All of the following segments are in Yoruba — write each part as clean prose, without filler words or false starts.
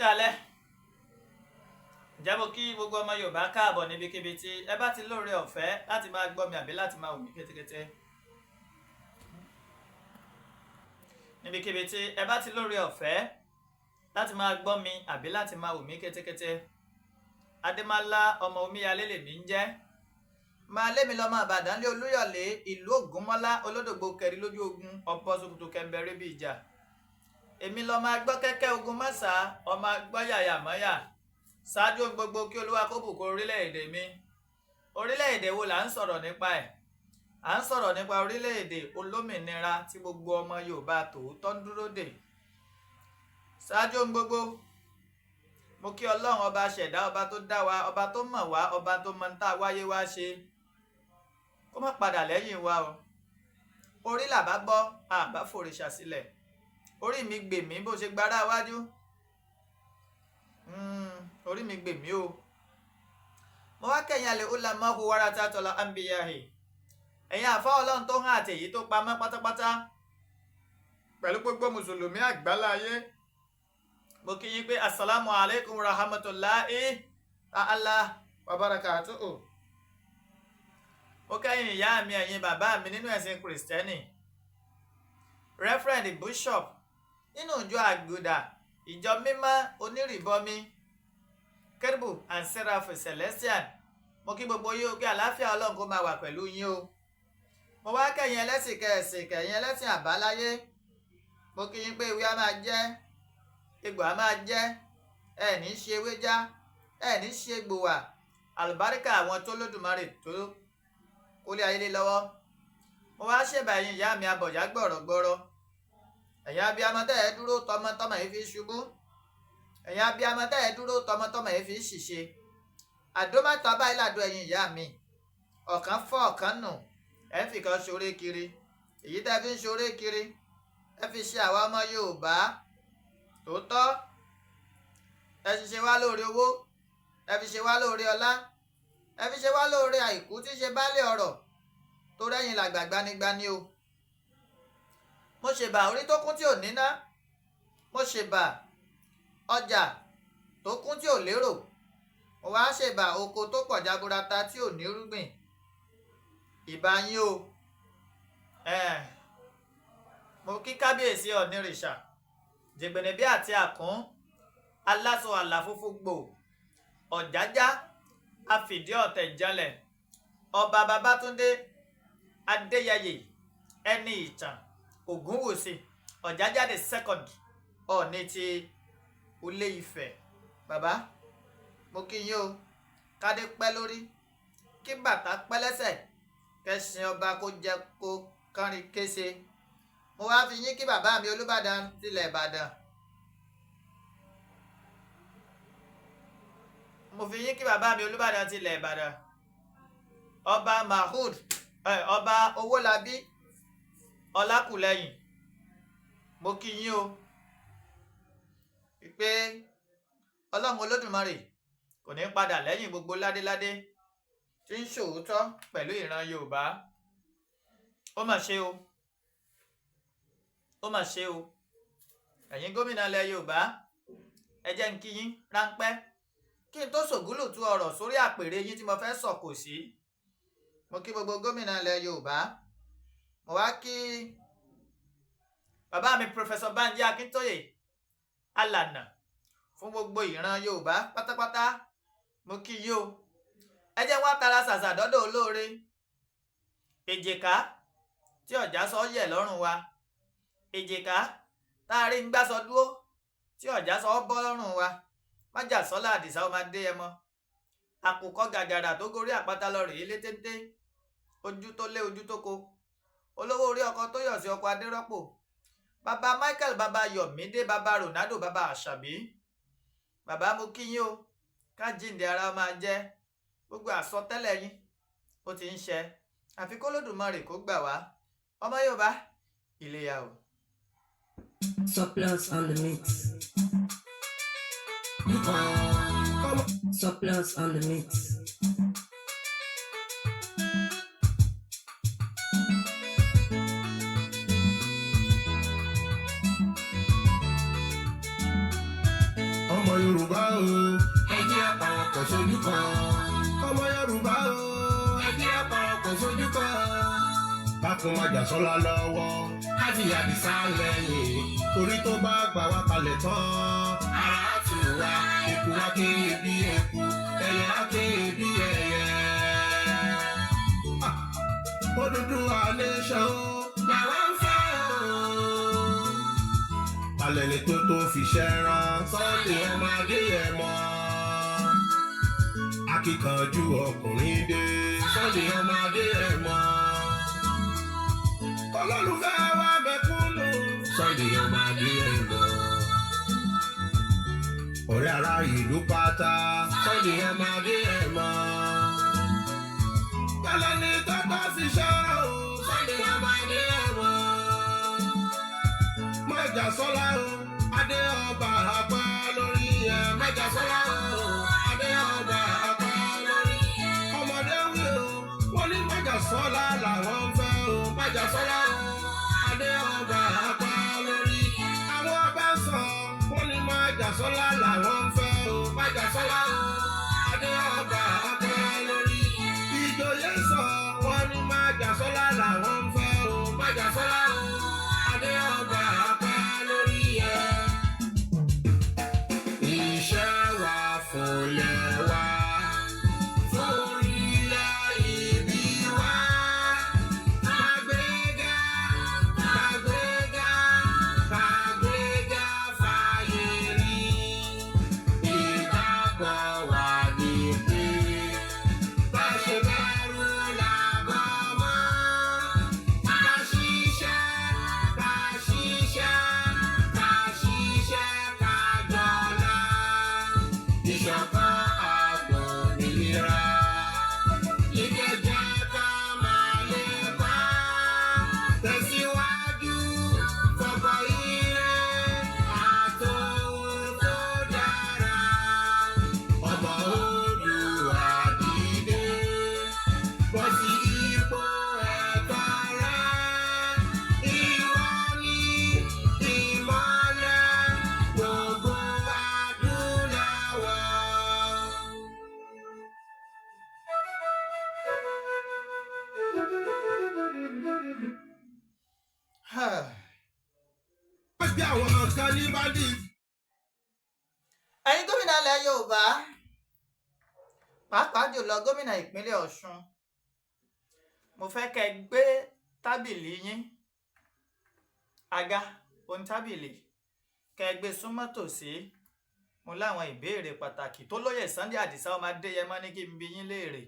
kálẹ́ ǹjẹ́ mo kí gbogbo ọmọ Yorùbá káàbọ̀ níbikíbi tí ẹ bá ti lóore ọ̀fẹ́ láti máa gbọ́ mi àbí láti máa wò mí kétékété níbikíbi tí ẹ bá ti lóore ọ̀fẹ́ láti máa gbọ́ mi àbí láti máa wò mí kétékété Adémọ́lá ọmọ omíyalé lèmi ń jẹ́ máa lémi lọ́mọ Ìbàdàn lé Olúyọ̀lé ìlú Ògúnmọ́lá olódògbò kẹrí lójú ogun ọ̀pọ̀ sòkòtò kẹ̀mbẹ̀rẹ̀ bí ìjà èmi lọ́mọ agbọ́ kẹ́kẹ́ ogun mọ́sà ọmọ agbọ́ yàyà mọ́yà ṣáájú gbogbo kí Olúwa kó bùkún orílẹ̀-èdè mi orílẹ̀-èdè wo là ń sọ̀rọ̀ nípa ẹ̀ à ń sọ̀rọ̀ nípa orílẹ̀-èdè olómìnira tí gbogbo ọmọ Yorùbá tòótọ́ ń dúró dè ṣáájú gbogbo mo kí Ọlọ́run ọba ṣẹ̀dá ọba tó dá wa ọba tó mọ̀ wá ọba tó mọ̀ ń tá wáyé wá ṣe kó má padà lẹ́yìn wa o orí làbá bọ́ àbá fòrìṣà sílẹ̀ orí mi gbè mí bó ṣe gbára wájú orí mi gbè mí o mo wá kẹ́yìn alẹ́ ó la mọ́ hu wára tá tọ́lá ambiyahi ẹ̀yin àfá Ọlọ́run tó hàn àtẹ̀yí tó pamọ́ pátápátá pẹ̀lú gbogbo mùsùlùmí àgbáláyé mo kí yín pé assalamu alaikum rahmatullahi ta'ala wa barakatuhu ó kẹ́yìn ìyá mi ẹ̀yin bàbá mi nínú ẹ̀sìn kìrìsìtẹ́nì Reverend Bishop nínú ìjọ àgùdà ìjọ mímọ́ onírìbọmi Kérúbù and Seraphim Celestial mo kí gbogbo yín o kí àlàáfíà Ọlọ́run kó máa wà pẹ̀lú yín o mo wá kẹ́yìn ẹlẹ́sìn kẹsìn kẹ́yìn ẹlẹ́sìn àbáláyé mo kí yín pé ewé á máa jẹ́ egbò á máa jẹ́ ẹ ní ṣe ewé já ẹ ní ṣe egbò wà àlùbáríkà àwọn tó lódùmarè tó kólé ayé lé lọ́wọ́ mo wá ṣèbà ẹ̀yin ìyá mi abọ̀já gbọ̀rọ̀gbọ̀rọ̀ ẹ̀yin abiyamọ tẹ́ ẹ dúró tọmọtọmọ yìí fi ṣubú ẹ̀yin abiyamọ tẹ́ ẹ dúró tọmọtọmọ yìí fi ṣìṣe àdó mẹ́ta báyìí làdó ẹ̀yin ìyá mi ọ̀kan fọ́ ọ̀kan nù ẹ fi kan ṣoré kiri èyí tẹ́ fi ń ṣoré kiri ẹ fi ṣe àwa ọmọ Yorùbá tòótọ́ ẹ fi ṣe wá lóore owó ẹ fi ṣe wá lóore ọlá ẹ fi ṣe wá lóore àìkú tí ṣe baálé ọrọ̀ tó rẹ́yìn làgbà gbanigbani o mo ṣèbà orí tó kún tí ò níná mo ṣèbà ọjà tó kún tí ò lérò mo wá ṣèbà oko tó pọ̀ jaburata tí ò ní rúgbìn ìbà yín o mo kí kábíyèsí ọ̀nìrìṣà jẹgbẹ̀nẹ̀bí àti àkún aláṣọ àlàfófó gbò ọ̀jájá àfìdí ọ̀tẹ̀ jalẹ̀ ọba Babátúndé Adéyẹyè ẹni ìtàn Ògúnwùsì Ọ̀jájá the second Ọọ̀ni ti Ilé Ifẹ̀ bàbá mo kí yín o kádé pẹ́ lórí kí bàtà pẹ́ lẹ́sẹ̀ kẹsìn ọba kó jẹ kó kánrin kése mo wá fi yín kí bàbá mi Olúbàdàn tilẹ̀ Ìbàdàn mo fi yín kí bàbá mi Olúbàdàn tilẹ̀ Ìbàdàn ọba Mahood ọba Owólabí Ọlákùlẹ́yìn mo kí yín o pé Ọlọ́run Olódùmarè kò ní padà lẹ́yìn gbogbo ládéládé tí ń ṣòótọ́ pẹ̀lú ìran Yorùbá ó mà ṣe o ó mà ṣe o ẹ̀yin gómìnà ilẹ̀ Yorùbá ẹ jẹ́ n kí yín ráńpẹ́ kí n tó ṣògúlùtú ọ̀rọ̀ sórí àpèrè yín tí mo fẹ́ sọ̀kò sí mo kí gbogbo gómìnà ilẹ̀ Yorùbá mo wá kí bàbá mi Professor Banji Akíntóyè alànà fún gbogbo ìran Yorùbá pátápátá mo kí yín o ẹ jẹ́ wá tara ṣàṣà dọ́dọ̀ olóore èjìká tí ọ̀já sọ yẹ̀ lọ́rùn wa èjìká tá a rí ń gbásọ dúró tí ọ̀já sọ bọ́ lọ́rùn wa májà sọ́lá àdìsá ọmọ adé ẹmọ àkùkọ gàgàrà tó gorí àpáta lọ rèé lé téńté ojú tó lé ojú tó ko olówó orí ọkọ tó yọ̀ sí ọkọ adérọ́pò bàbá Michael bàbá Yọ̀mídé bàbá Ronaldo bàbá Àṣàbí bàbá mo kí yín o ká jíǹde ara máa jẹ́ gbogbo àsọtẹ́lẹ̀ yín ó ti ń ṣẹ àfi kó lódùmarè kó gbà wá ọmọ Yorùbá Iléyá o. Surplus on the mix. Surplus on the mix. ọmọ Yorùbá o ẹ jẹ́ àpapọ̀ sójú kan. ọmọ Yorùbá o ẹ jẹ́ àpapọ̀ sójú kan. bákun Májàsọ́lá lọ́wọ́ kájí Àdìsá lẹ́yìn torí tó bá gbà wá kalẹ̀ tán ara tù wá eku wá ké bí eku ẹyẹ á ké bí ẹyẹ. Odùduwà nation làwa ń fẹ́ o. alẹ́ ni tó fi ṣẹ́ran Sunday ọmọ Adéyẹmọ. akíkanjú ọkùnrin dé Sunday ọmọ Adéyẹmọ. olólùfẹ́ wa mẹ̀kúnnù Sunday ọmọ Adéyẹmọ. ọ̀rẹ́ ará ìlú pátá Sunday ọmọ Adéyẹmọ. alẹ́ ni tó fi ṣẹ́ran o Sunday ọmọ Adéyẹmọ. Májàsọ́lá o adé ọba àpá lórí ẹ. Májàsọ́lá o adé ọba àpá lórí ẹ. ọmọdé wí o wọ́n ní Májàsọ́lá làwọn ń fẹ́ o. Májàsọ́lá o adé ọba àpá lórí ẹ. àwọn ọba sọ wọ́n ní Májàsọ́lá làwọn ń fẹ́ o. Májàsọ́lá o adé ọba àpá lórí ẹ. ìjòyè sọ wọ́n ní Májàsọ́lá làwọn ń fẹ́ o. Májàsọ́lá o adé ọba àpá lórí ẹ. iṣẹ́ wa fúnlẹ̀ wa fúnilẹ̀ ìbí wa. Kàgbéga kàgbéga kàgbéga fàyè rí. ìgbàgbọ́ wa ní pé bá ṣe bẹ̀rù làbọ̀ mọ́. ká ṣiṣẹ́ ká ṣiṣẹ́ ká ṣiṣẹ́ ká dọ̀la. ìṣọ̀kan àgbòmìnira ìkẹjẹ ká máa lè bá. tẹ̀síwájú fọ̀pọ̀ ire àtòhun tó dára. ọmọ Oòduà dìde bọ́ sí ipò ẹ̀tọ́ rẹ. ìwọ ni ìmọ́lẹ̀ gbogbo adúláwọ̀. wọ́n gbé àwọn kan ní bandit. ẹ̀yin gómìnà ilẹ̀ Yorùbá pàápàá jùlọ gómìnà ìpínlẹ̀ Ọ̀ṣun, mo fẹ́ kẹ́ ẹ gbé tábìlì yín, àga ohun tábìlì kẹ́ ẹ gbé súnmọ́ tòsí. mo láwọn ìbéèrè pàtàkì tó lóyè Sunday Àdìsá ọmọ Adéyẹmọ ní kí n bi yín léèrè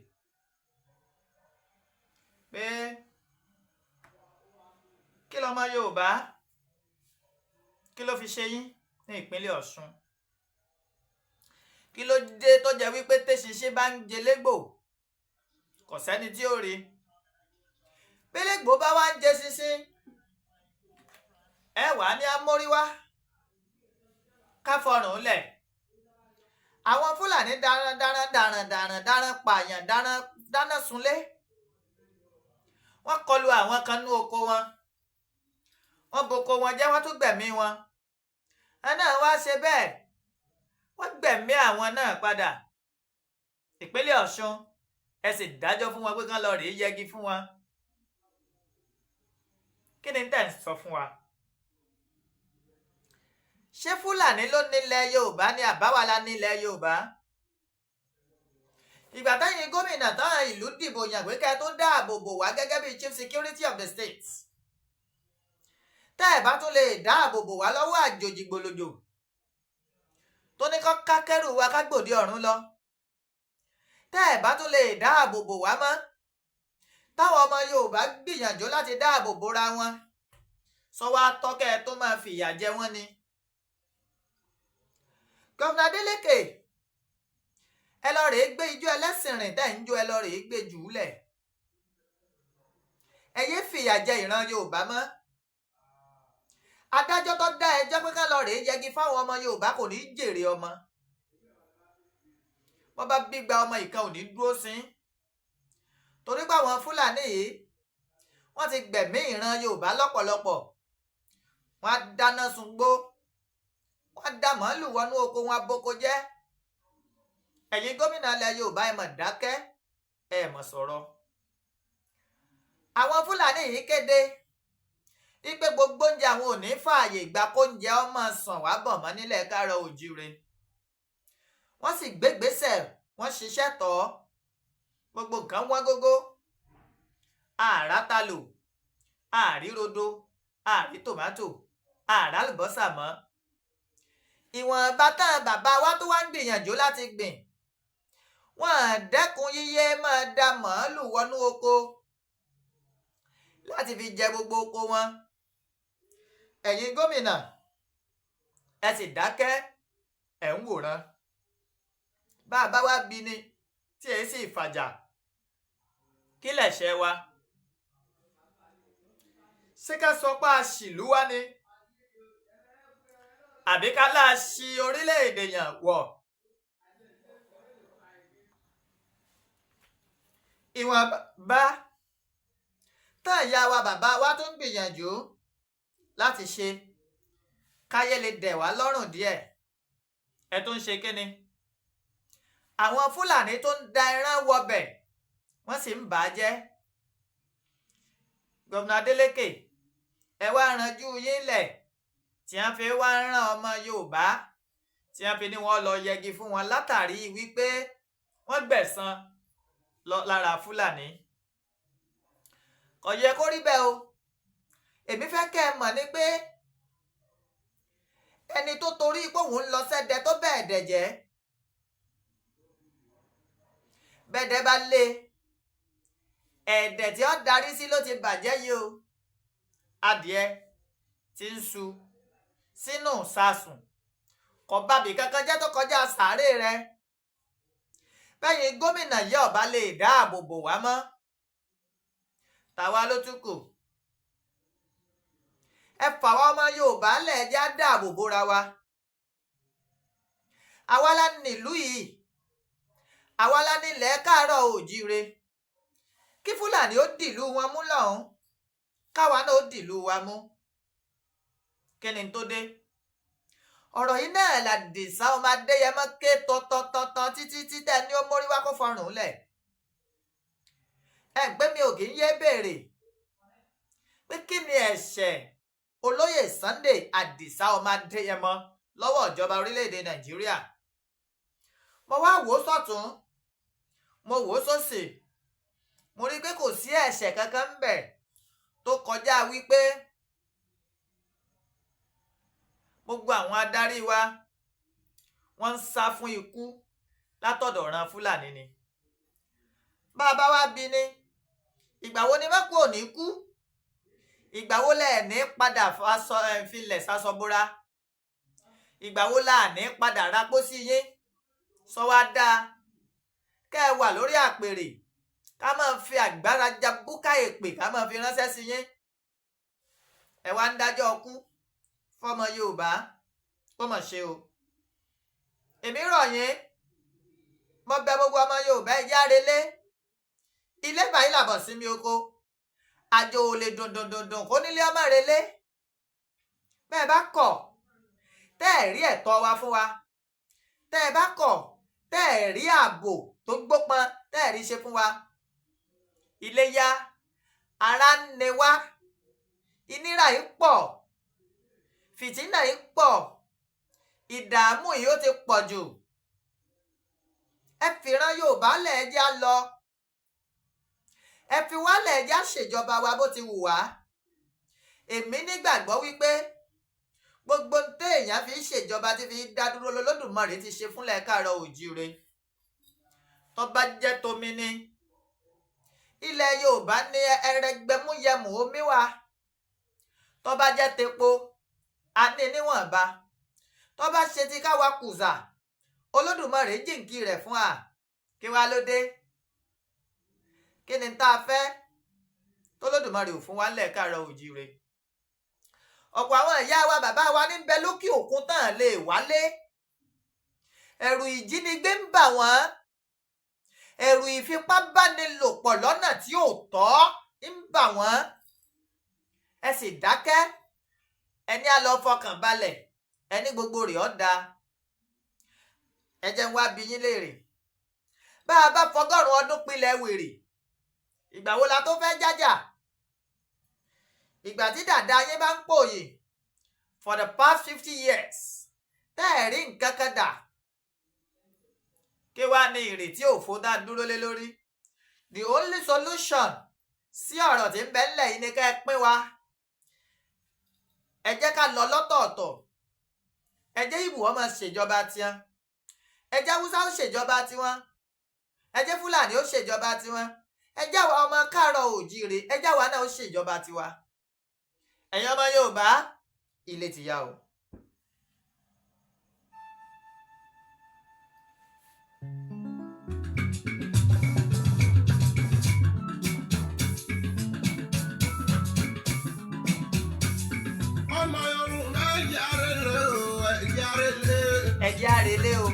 pé kí lọmọ Yorùbá kí ló fi ṣe yín ní ìpínlẹ̀ Ọ̀ṣun? kí ló dé tó jẹ́ wípé téṣinṣin bá ń jẹ légbò kò sẹ́ni tí ó rí? pélégbò bá wá ń jẹ ṣinṣin ẹ wà ní amóríwá ká fọrùn lẹ̀. àwọn Fúlàní daran pààyàn dáná sunlé. wọ́n kọlu àwọn kan ní oko wọn, wọ́n boko wọn jẹ́, wọ́n tún gbẹ̀mí wọn. ẹ náà wá ṣe bẹ́ẹ̀, wọ́n gbẹ̀mí àwọn náà padà. ìpínlẹ̀ Ọ̀ṣun ẹ sì dájọ́ fún wọn pé kán lọ rèé yẹgi fún wọn. kí ni tẹ̀ ń sọ fún wa? ṣé Fúlàní ló nílẹ̀ Yorùbá ni àbáwálá nílẹ̀ Yorùbá? ìgbà táyìn gómìnà táwọn ìlú dìbò yàn pé kẹ́ tó dáàbò bò wá gẹ́gẹ́ bí chief security of the state, tẹ́ ẹ̀ bá tún lè dáàbò bò wá lọ́wọ́ àjòjì gbòlòjò tó ní kọ́ kákẹ́rù wa kágbòdì ọ̀run lọ, tẹ́ ẹ̀ bá tún lè dáàbò bò wá mọ́, táwọn ọmọ Yorùbá gbìyànjú láti dáàbò bora wọn, sọ wá tọ́kẹ́ tó máa fìyà jẹ wọ́n ni. Gọ́vnà Adeleke, ẹ lọ rèé gbé ijó ẹlẹ́sìn rìn tẹ́ ń jó, ẹ lọ rèé gbé jù ú lẹ̀. ẹ yé fìyà jẹ ìran Yorùbá mọ́. adájọ́ tó dá ẹjọ́ pé ká lọ rèé yẹgi fáwọn ọmọ Yorùbá kò ní jèrè ọmọ. wọ́n bá gbígba ọmọ ìkan ò ní dúró sí, torí pé àwọn Fúlàní yìí wọ́n ti gbẹ̀mí ìran Yorùbá lọ́pọ̀lọpọ̀. wọ́n á dáná sun gbó, wọ́n wọ́n dá màálù wọnú oko wọn aboko jẹ́. Ẹ̀yin gómìnà ilẹ̀ Yorùbá ẹ mọ̀ dákẹ́ ẹ mọ̀ sọ̀rọ̀. Àwọn Fúlàní yìí kéde wípé gbogbo oúnjẹ àwọn ò ní fààyè gbà kóúnjẹ ọmọ sàn wá bọ̀ mọ́ nílẹ̀ Káàárọ̀ Oòjíire. Wọ́n sì gbégbésẹ̀, wọ́n ṣiṣẹ́ tọ̀ ọ́. Gbogbo nǹkan wọ́n gógó. Àràtàlò, àrírodo, àrí tòmátò, àràlùbọ́sà mọ́. Ìwọ̀nba tán bàbá wa tó wá ń gbìyànjú láti gbìn. Wọ́n dẹ́kun yíyé máa da màálù wọnú oko láti fi jẹ gbogbo oko wọn. Ẹ̀yin gómìnà ẹ sì dákẹ́ ẹ̀ ń wòran. Bàbá wa bí ni tí ẹ sì fàjà. Kí lẹ̀ṣẹ̀ wa? Ṣé ká sọ pé a ṣìlú wa ni? Àbí ká láà ṣì orílẹ̀-èdè yàn wọ̀? Ìwọ̀nba tán ìyá wa bàbá wa tó ń gbìyànjú láti ṣe káyé lè dẹ̀ wá lọ́rùn díẹ̀. Ẹ tó ń ṣe kíni? Àwọn Fúlàní tó ń da ẹran wọbẹ̀ wọ́n sì ń bà á jẹ́. Gómìnà Adeleke ẹ wá ranjú yín lẹ̀ tí wọ́n fi wá rán ọmọ Yorùbá tí wọ́n fi ní wọ́n lọ yẹgi fún wọn látàrí wípé wọ́n gbẹ̀san lára Fúlàní. Kò yẹ kó rí bẹ́ẹ̀ o. Èmi fẹ́ kẹ́ ẹ mọ̀ ni pé ẹni tó torí pé òun ń lọ sẹ́dẹ̀ tó bẹ́ẹ̀ dẹ̀ jẹ́. Bẹ́ẹ̀dẹ̀ bá lé ẹ̀dẹ̀ tí ó darí sí ló ti bàjẹ́ yìí o. Adìẹ tí ń su sínú sásùn kò bábì kankan jẹ́ tó kọjá sàárè rẹ. Bẹ́yìn gómìnà yìí ọ̀bá lè dáàbò bò wá mọ́. Tàwa ló tún kù. Ẹ fà wá ọmọ Yorùbá lẹ̀ jẹ́ á dáàbò bóra wa. Àwa la nílùú yìí. Àwa la nílẹ̀ Káàárọ̀ Oòjíire. Kí Fúlàní ó dìlú wọn mú lọ́hùn. Káwa náà ó dìlú wa mú. Kí ni tó dé? Ọ̀rọ̀ yìí náà l'Àdìsá ọmọ Adéyẹmọ ké tọ̀tọ̀tọ̀tọ̀ títí títẹ̀ ní ó mórí wá kó fọrùn lẹ̀. Ẹ gbé mi ò kì í yé béèrè pé kí ni ẹ̀ṣẹ̀ Olóyè Sunday Àdìsá ọmọ Adéyẹmọ lọ́wọ́ ìjọba orílẹ̀-èdè Nàìjíríà. Mo wá wò ó sọ́tún, mo wò ó sósì, mo rí pé kò sí ẹ̀ṣẹ̀ kankan ń bẹ̀ tó kọjá wípé gbogbo àwọn adarí wa wọ́n ń sá fún ikú látọ̀dọ̀ ọ̀ràn Fúlàní ni. Bàbá wa bí ni ìgbà wo ni mẹ́kù ò ní kú? Ìgbà wo lẹ̀ ní padà filẹ̀ sásọbúra? Ìgbà wo là ní padà rapó sí yín? Sọ wá dáa kẹ́ ẹ wà lórí àpèrè ká máa fi àgbára jabúká èpè ká máa fi ránṣẹ́ sí yín. Ẹ wá ń dájọ́ ọkú fọmọ Yorùbá kó mọ̀ ṣe o. Èmi rọ̀ yín, mo bẹ̀ gbogbo ọmọ Yorùbá ẹ yárelé. Ilé báyìí làbọ̀ sí mi oko. Àjò ò lè dùndùndùndùn kó nílé ọmọ relé. Bẹ́ẹ̀ bá kọ̀ tẹ́ ẹ̀ rí ẹ̀tọ́ wa fún wa. Tẹ́ ẹ bá kọ̀ tẹ́ ẹ̀ rí ààbò tó gbópọn tẹ́ ẹ̀ rí ṣe fún wa. Ilé yá, ara ń ne wá. Ìnira yìí pọ̀. Fìtínà yìí pọ̀. Ìdààmú yìí ó ti pọ̀ jù. Ẹ fìran Yorùbá lẹ̀ ẹ jẹ́ á lọ. Ẹ fi wá lẹ̀ ẹ jẹ́ á ṣèjọba wa bó ti wù wá. Èmi nígbàgbọ́ wípé gbogbo téèyàn fi ṣèjọba tí fi dá dúró l'Olódùmarè ti ṣe fúnlẹ̀ Káàárọ̀ Oòjíire. Tó bá jẹ́ tomi ni ilẹ̀ Yorùbá ní ẹrẹgbẹmúyẹmù omi wà. Tó bá jẹ́ tepo a ní níwọ̀nba. Tó bá ṣe ti káwa kùsà Olódùmarè jìnkí rẹ̀ fún wa. Kí wá ló dé? Kí ni tá a fẹ́ t'Olódùmarè ò fún wa nílẹ̀ Káàárọ̀ Oòjíire? Ọ̀pọ̀ àwọn ìyá wa bàbá wa ní bẹ lókè òkun tán lè wálé. Ẹ̀rù ìjínigbé ń bà wọ́n. Ẹ̀rù ìfipábánilòpọ̀ lọ́nà tí ò tọ́ ń bà wọ́n. Ẹ sì dákẹ́. Ẹni á lọ fọkàn balẹ̀ ẹni gbogbo rẹ̀ ọ́ da. ẹ jẹ́ n wá bi yín léèrè, bá a bá fọgọ́rùn ọdún pilẹ̀ wèrè, ìgbà wo la tó fẹ́ jájà? ìgbà tí dàda yín bá ń pòyè for the past 50 years tẹ́ ẹ̀ rí nǹkan kan dà, kí wá ní ìrètí òfo dá dúró lé lórí? The only solution sí ọ̀rọ̀ tí ń bẹ ńlẹ̀ yìí ni ká ẹ pín wa. ẹ jẹ́ ká lọ lọ́tọ̀ọ̀tọ̀. ẹ jẹ́ Ìgbò ó máa ṣèjọba tiwọn, ẹ jẹ́ Haúsá ó ṣèjọba tiwọn, ẹ jẹ́ Fúlàní ó ṣèjọba tiwọn, ẹ jẹ́ àwa ọmọ káàárọ̀ oòjíire, ẹ jẹ́ àwa náà ó ṣèjọba tiwa. ẹ̀yin ọmọ Yorùbá, ilé ti yá o. ọmọ Yorùbá yàrá ẹ̀jẹ̀ àrèlé o.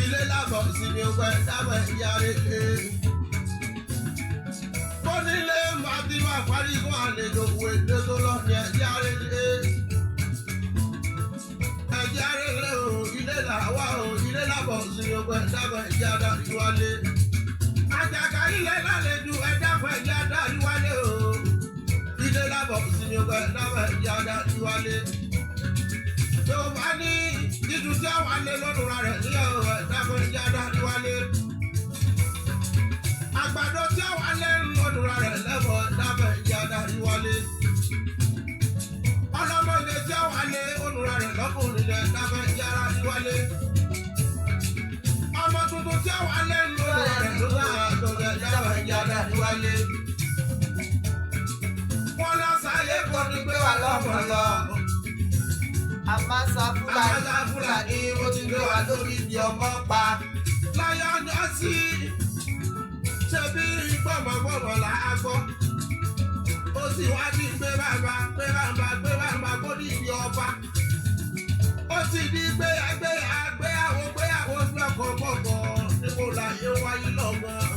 ilé lábọ̀ sí mi pẹ́ dábọ̀ yàrá onílé màdí máa parí fún àlejò òwe tó tó lọ ní ẹ̀jẹ̀ àrèlé o ilé làwà o ilé lábọ̀ sí mi pẹ́ dábọ̀ yàrá ìwálé àjàkà ilé lálejò ẹ̀dá pẹ̀ yàrá ìwálé o ilé lábọ̀ sí mi pẹ́ dábọ̀ yàrá ìwálé. Yorùbá ní títú tí àwọn alẹ́ lọ́dún rẹ̀ ní ọ̀rọ̀ ẹ̀dá pẹ̀ yàrá ìwálé. Àgbàdo tí àwọn alẹ́ lọ́dún rẹ̀ lẹ́bọ̀ ẹ̀dá pẹ̀ yàrá ìwálé. Ọlọ́mọdé tí àwọn alẹ́ lọ́dún rẹ̀ lọ́kùnrin ẹ̀dá pẹ̀ yàrá ìwálé. Ọmọ tuntun tí àwọn alẹ́ lọ́dún rẹ̀ lọ́dún ẹ̀dá pẹ̀ yàrá ìwálé. Wọ́n lọ sáyé kọ́ ní gbé wa lọ́mọ lọ. Àmásà Fúlàní ó ti gbé wa lórí ibi ọmọ pa. Láyọ̀ ọjọ́ sí ṣebí gbọ̀mọ̀gbọ̀mọ̀ là á gbọ́. Ó sì wá di gbé bàbá kó ní ibi ọba. Ó sì di gbéyàwó lọ́kọ̀ọ̀kọ̀ níbo láyé wáyé lọ́gbọ̀n.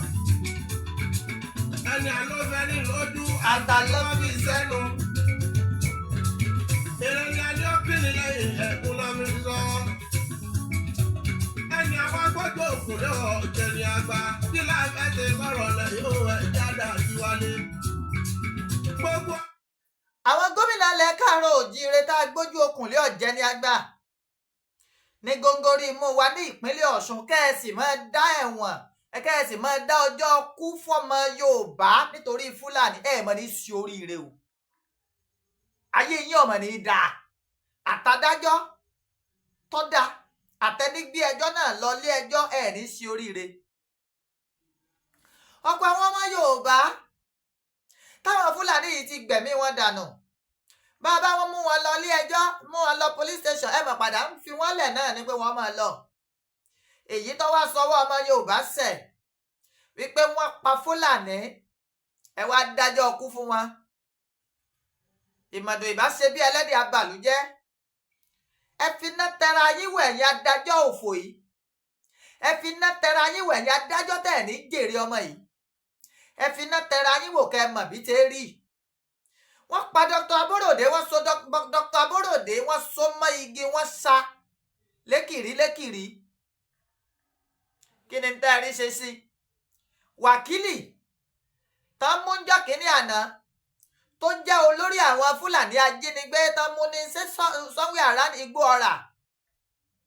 Ẹni àlọ́fẹ́ ní lójú àtàlọ́bí sẹ́nu. Ìrìnà ni ó kìlì lẹ́yìn ẹ̀kún lọ́mí sọ. Ẹni àwọn agbọ́jọ́ òkúrẹ́ ọ̀jẹ̀ ni àgbà kí láàfẹ́ ti sọ̀rọ̀ lẹ́yìn ó ẹ̀já dàbí wálé. Gbogbo. Àwọn gómìnà ilẹ̀ káàárọ̀ oòjíire tá a gbójú okùn lé ọ̀jẹ̀ ni àgbà ní góńgórí imú wa ní ìpínlẹ̀ Ọ̀ṣun. kẹ́ẹ̀sì máa dá ẹ̀wọ̀n, kẹ́ẹ̀sì máa dá ọjọ́ kú fọ́mọ Yorùbá nítorí Fúlàní. Mọ̀ ní sí oríire o, ayé yín ọmọ ní dáa. Àtàdájọ́ tó dá àtẹnigbé ẹjọ́ náà lọ lé ẹjọ́ ní sí oríire. ọ̀pọ̀ àwọn ọmọ Yorùbá táwọn Fúlàní yìí ti gbẹ̀mí wọn dànù, bàbá wọn mú wọn lọ lé ẹjọ́, mú wọn lọ police station, mọ̀ padà ń fi wọ́n lẹ̀ náà ni pé wọ́n máa lọ. èyí tó wá sọwọ́ ọmọ Yorùbá sẹ̀ wípé wọ́n pa Fúlàní, wá dájọ́ kú fún wọn. ìmọ̀dò ìbá ṣe bí ẹlẹ́dẹ̀ abàlújẹ́. ẹ fi iná tẹra yín wò ẹ̀yin adájọ́ òfò yìí, ẹ fi iná tẹra yín wò ẹ̀yin adájọ́ tẹ̀ ní jèrè ọmọ yìí, ẹ fi iná tẹra yín wò kẹ́ ẹ mọ̀ bí tẹ́ rí. wọ́n pa Dr. Aborode, wọ́n so Dr. Aborode, wọ́n so mọ́ igi, wọ́n sa lékìrí. kí ni tẹ́ ẹ rí ṣe sí? wákìlì tán mú ń jọ́ kínní àná tó jẹ́ olórí àwọn Fúlàní ajínigbé tán mú ní somewhere around Igbóọrà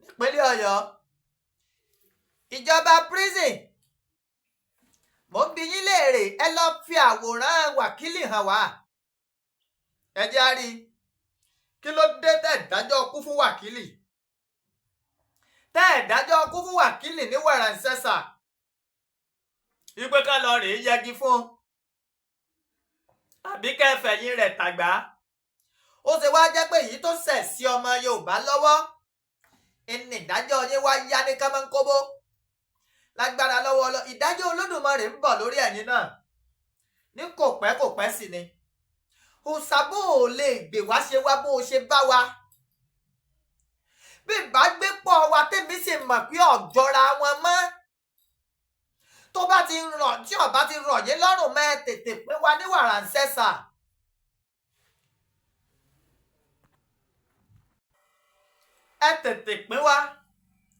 nípínlẹ̀ Ọ̀yọ́. ìjọba prison, mo ń bi yín léèrè, ẹ lọ fi àwòrán wákìlì hàn wá. ẹ jẹ́ á rí kí ló dé tẹ́ ìdájọ́ kú fún wákìlì, tẹ́ ìdájọ́ kú fún wákìlì ní wàràǹsẹ́sà wípé ká lọ rèé yẹgi fún àbí kẹfẹ̀yìn rẹ̀ tàgbá. ó ṣe wá jẹ́ pé èyí tó ṣẹ̀ sí ọmọ Yorùbá lọ́wọ́ ẹni ìdájọ́ yín wá yá ní kánmọ́nkóbó. lágbára lọ́wọ́ ìdájọ́ Olódùmarè ń bọ̀ lórí ẹ̀yin náà ní kò pẹ́ sí ni. òṣàbò ò lè gbè wá ṣe wá bó o ṣe bá wa. bí ìbágbépọ̀ wa tèmi sì mọ̀ pé ọ̀jọ́ra wọn mọ́. tó bá ti rọ̀ tí ọba ti rọ̀ yín lọ́rùn mẹ́ tètè pé wa ní wàràǹsẹ́sà. ẹ tètè pín wá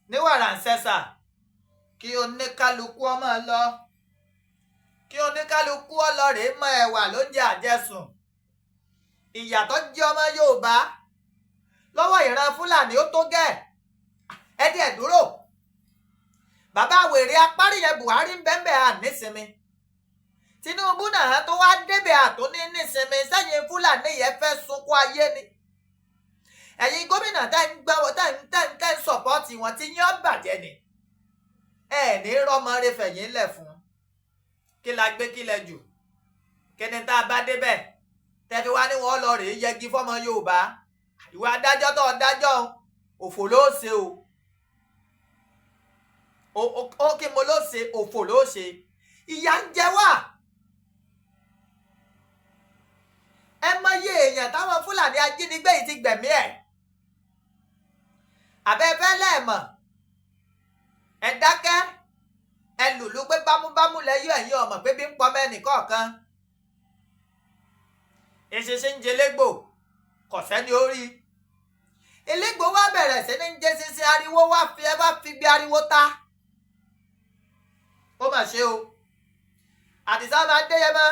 ní wàràǹsẹ̀sà kí oníkálukú ọmọ lọ kí oníkálukú ọlọ́rẹ̀ mọ ẹ̀wà lóúnjẹ àjẹsùn. ìyàtọ̀ jẹ́ ọmọ Yorùbá lọ́wọ́ ìran Fúlàní ó tó gẹ́ ẹ díẹ̀ dúró. bàbá wèrè apárí yẹn Buhari ń bẹ́ẹ̀ ànísinmi. Tinubu náà tó wá débẹ̀ àtúní nísinmi sẹ́yìn Fúlàní yẹn fẹ́ sunkún ayé ni. ẹ̀yin gómìnà tẹ́ ń gbọ́ tẹ́ ń sọ̀pọ́ọ̀tì wọn tí yán bàjẹ́ ni. ẹ ní rọ́mọ rẹ fẹ̀yìn lẹ̀ fún. kí la gbé kí lẹ jù. kí ni tá a bá débẹ̀ tẹ́fi wá ní wọ́n lọ rèé yẹgi fọ́mọ Yorùbá. ìwà adájọ́ tó dájọ́ òfò ló ṣe ó kí mo ló ṣe òfò ló ṣe. ìyà ń jẹ wá. ẹ mọyé èèyàn táwọn Fúlàní ajínigbé yìí ti gbẹ̀mí ẹ̀. àbẹ́fẹ́ lẹ́ẹ̀mọ̀ ẹ dákẹ́ ẹ lùlù pé bámúbámú lẹ́yìn ẹ̀yìn ọmọ pé bí ń pọ́ mẹ́nì kọ̀ọ̀kan. èṣèṣe ń jẹ légbò kò sẹ́ni ó rí. elégbò wá bẹ̀rẹ̀ sí ní jẹ́ sísìn ariwo wá fi gbé ariwo ta. ó mà ṣe o Àdìsá máa Adéyẹmọ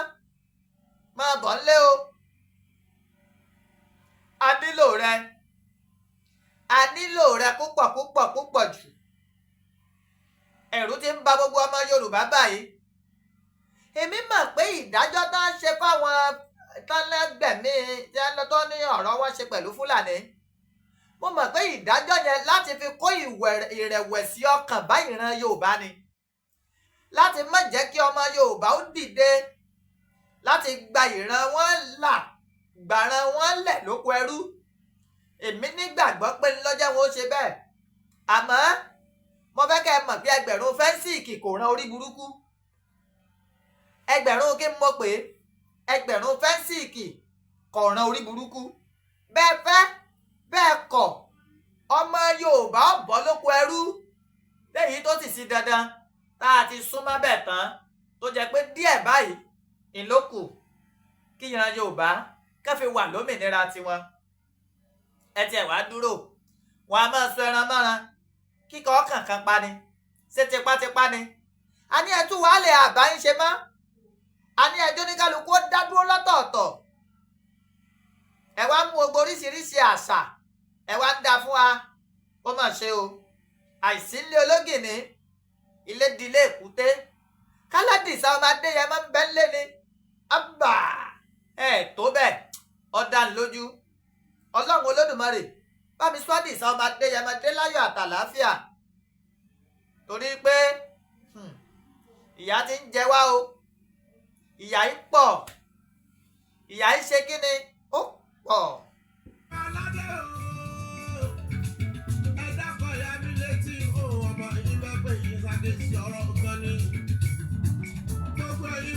máa bọ̀ ńlé o. a nílò rẹ púpọ̀ jù. ẹ̀rù ti ń ba gbogbo ọmọ Yorùbá báyìí. èmi mọ̀ pé ìdájọ́ tó ń ṣe fáwọn tọ́lẹ́gbẹ̀mí tó ní ọ̀rọ̀ wọn ṣe pẹ̀lú Fúlàní. mo mọ̀ pé ìdájọ́ yẹn láti fi kó ìrẹ̀wẹ̀sì ọkàn bá ìran Yorùbá ni. láti má jẹ́ kí ọmọ Yorùbá ó dìde láti gba ìran wọn là gbàran wọn lẹ̀ lóko ẹrú. èmi nígbàgbọ́ pé lọ́jọ́ wọn ó ṣe bẹ́ẹ̀. àmọ́ mo fẹ́ kẹ́ ẹ mọ̀ pé ẹgbẹ̀rún fẹ́ǹsìkì kò ran orí burúkú. ẹgbẹ̀rún kí n mọ̀ pé ẹgbẹ̀rún fẹ́ǹsìkì kò ran orí burúkú. bẹ́ẹ̀ fẹ́ bẹ́ẹ̀ kọ̀ ọmọ Yorùbá ó bọ́ lóko ẹrú. lẹ́yìn tó sì sí dandan tá a ti súnmọ́ bẹ́ẹ̀ tán tó jẹ́ pé díẹ̀ báyìí ìlókù kí ìran Yorùbá ká fi wà lómìnira tiwọn. ẹ tiẹ̀ wá dúró wọn a máa sọ ẹran mọ́ran kíkọ́ kankan pa ni ṣé tipátipá ni. a ní ẹtú wàhálẹ̀ àbá ń ṣe mọ́. a ní ẹjọ́ ní kálukú ó dá dúró lọ́tọ̀ọ̀tọ̀. ẹ wá mú gbogbo oríṣiríṣi àṣà ẹ wá ń da fún wa. ó mà ṣe o àìsí ilé ológìní ilé di ilé èkúté. káládìsá ọmọ Adéyẹmọ ń bẹ́ ńlé ni. àbà ẹ tó bẹ́ẹ̀ ọ̀dà ńlójú. Ọlọ́run Olódùmarè bá mi sọ Àdìsá ọmọ Adéyẹmọ dé láyọ̀ àtàlàáfíà. torí pé ìyà ti ń jẹ wá o. ìyà yìí pọ̀. ìyà yìí ṣe kí ni ó pọ̀.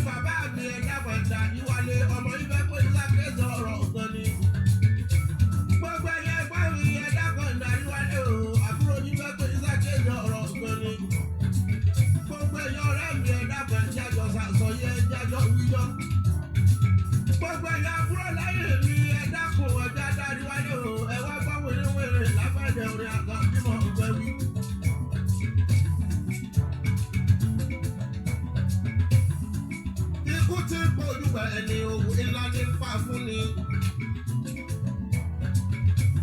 bàbá mi ẹ̀dá bàtà ìwàlẹ̀ ọmọ ibẹ̀ pé ìsàkéjọ ọ̀rọ̀ ọ̀gbọ́n ni. gbogbo ẹ̀yẹ ẹgbẹ́ mi ẹ̀dá bàtà ìwàlẹ̀ o àbúrò ibẹ̀ pé ìsàkéjọ ọ̀rọ̀ ọ̀gbọ́n ni. gbogbo ẹ̀yẹ ọ̀rẹ́ mi ẹ̀dá bàtà jájọ sàṣọyẹ jájọ wíjọ. gbogbo ẹ̀yẹ àbúrò láyé mi ẹ̀dá kò ọjà dárí wálé o ẹ̀wá gbọ́ wèrèwèrè lábẹ́jẹ̀ orin àgbà bímọ ọ̀gbẹ́ wí. tí bójúgbà ẹni owó ńlá ní pa fún ni.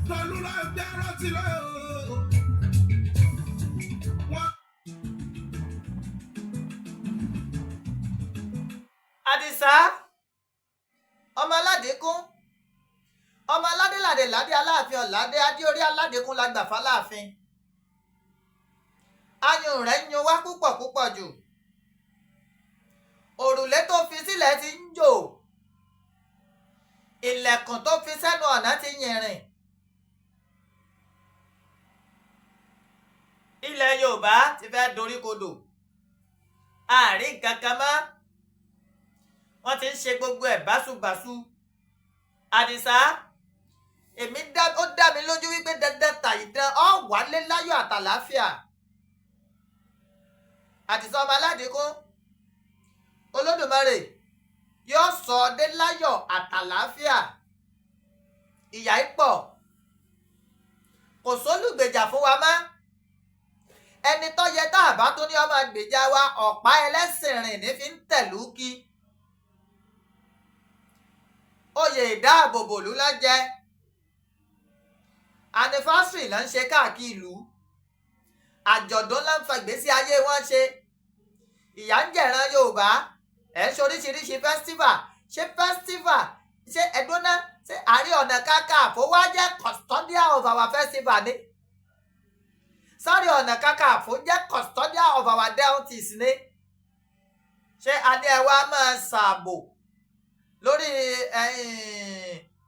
lọ́lúra gbé rántí lọ. Àdìsá ọmọ aládékún ọmọ aládéládé ládé aláàfin ọ̀ládé adéorí aládékún la gbà fáláàfin. ayùn rẹ̀ ń yun wá púpọ̀ jù. òrùlé tó fi sílẹ̀ ti ń jò. ilẹ̀kùn tó fi sẹ́nu ọ̀nà ti yìnrìn. ilẹ̀ Yorùbá ti fẹ́ doríkodò. àárín kankan mọ́. wọ́n ti ń ṣe gbogbo ẹ̀ báṣubàṣu. Àdìsá ó dá mi lójú wípé dandan tàyídán ọ̀ wálé láyọ̀ àtàlàáfíà. Àdìsá ọmọ aládékún Olódùmarè yóò sọ ọ́ dé láyọ̀ àtàlàáfíà. ìyà yìí pọ̀ kò kò sólùgbèjà fún wa mọ́. Ẹni tó yẹ tá a bá tó ní ọmọ gbèjà wa ọ̀pá ẹlẹ́sìn rìn ní fi ń tẹ̀lú kí. Oyè ìdáàbòbò ló lọ jẹ. Anifásírì ló ń ṣe káàkiri ìlú. Àjọ̀dún ló ń fa ìgbésí ayé wọn ṣe. Ìyà ń jẹ̀ran Yorùbá. Ẹ̀ ń ṣe oríṣiríṣi festival. Ṣé festival ṣé ẹ̀dùn náà ṣé Ààrẹ Ọ̀nà Kakanfò wá jẹ́ custodian of our festival ni? Ààrẹ Ọ̀nà Kakanfò jẹ́ custodian of our deities ni? Ṣé adé ẹ wá máa ṣààbò lórí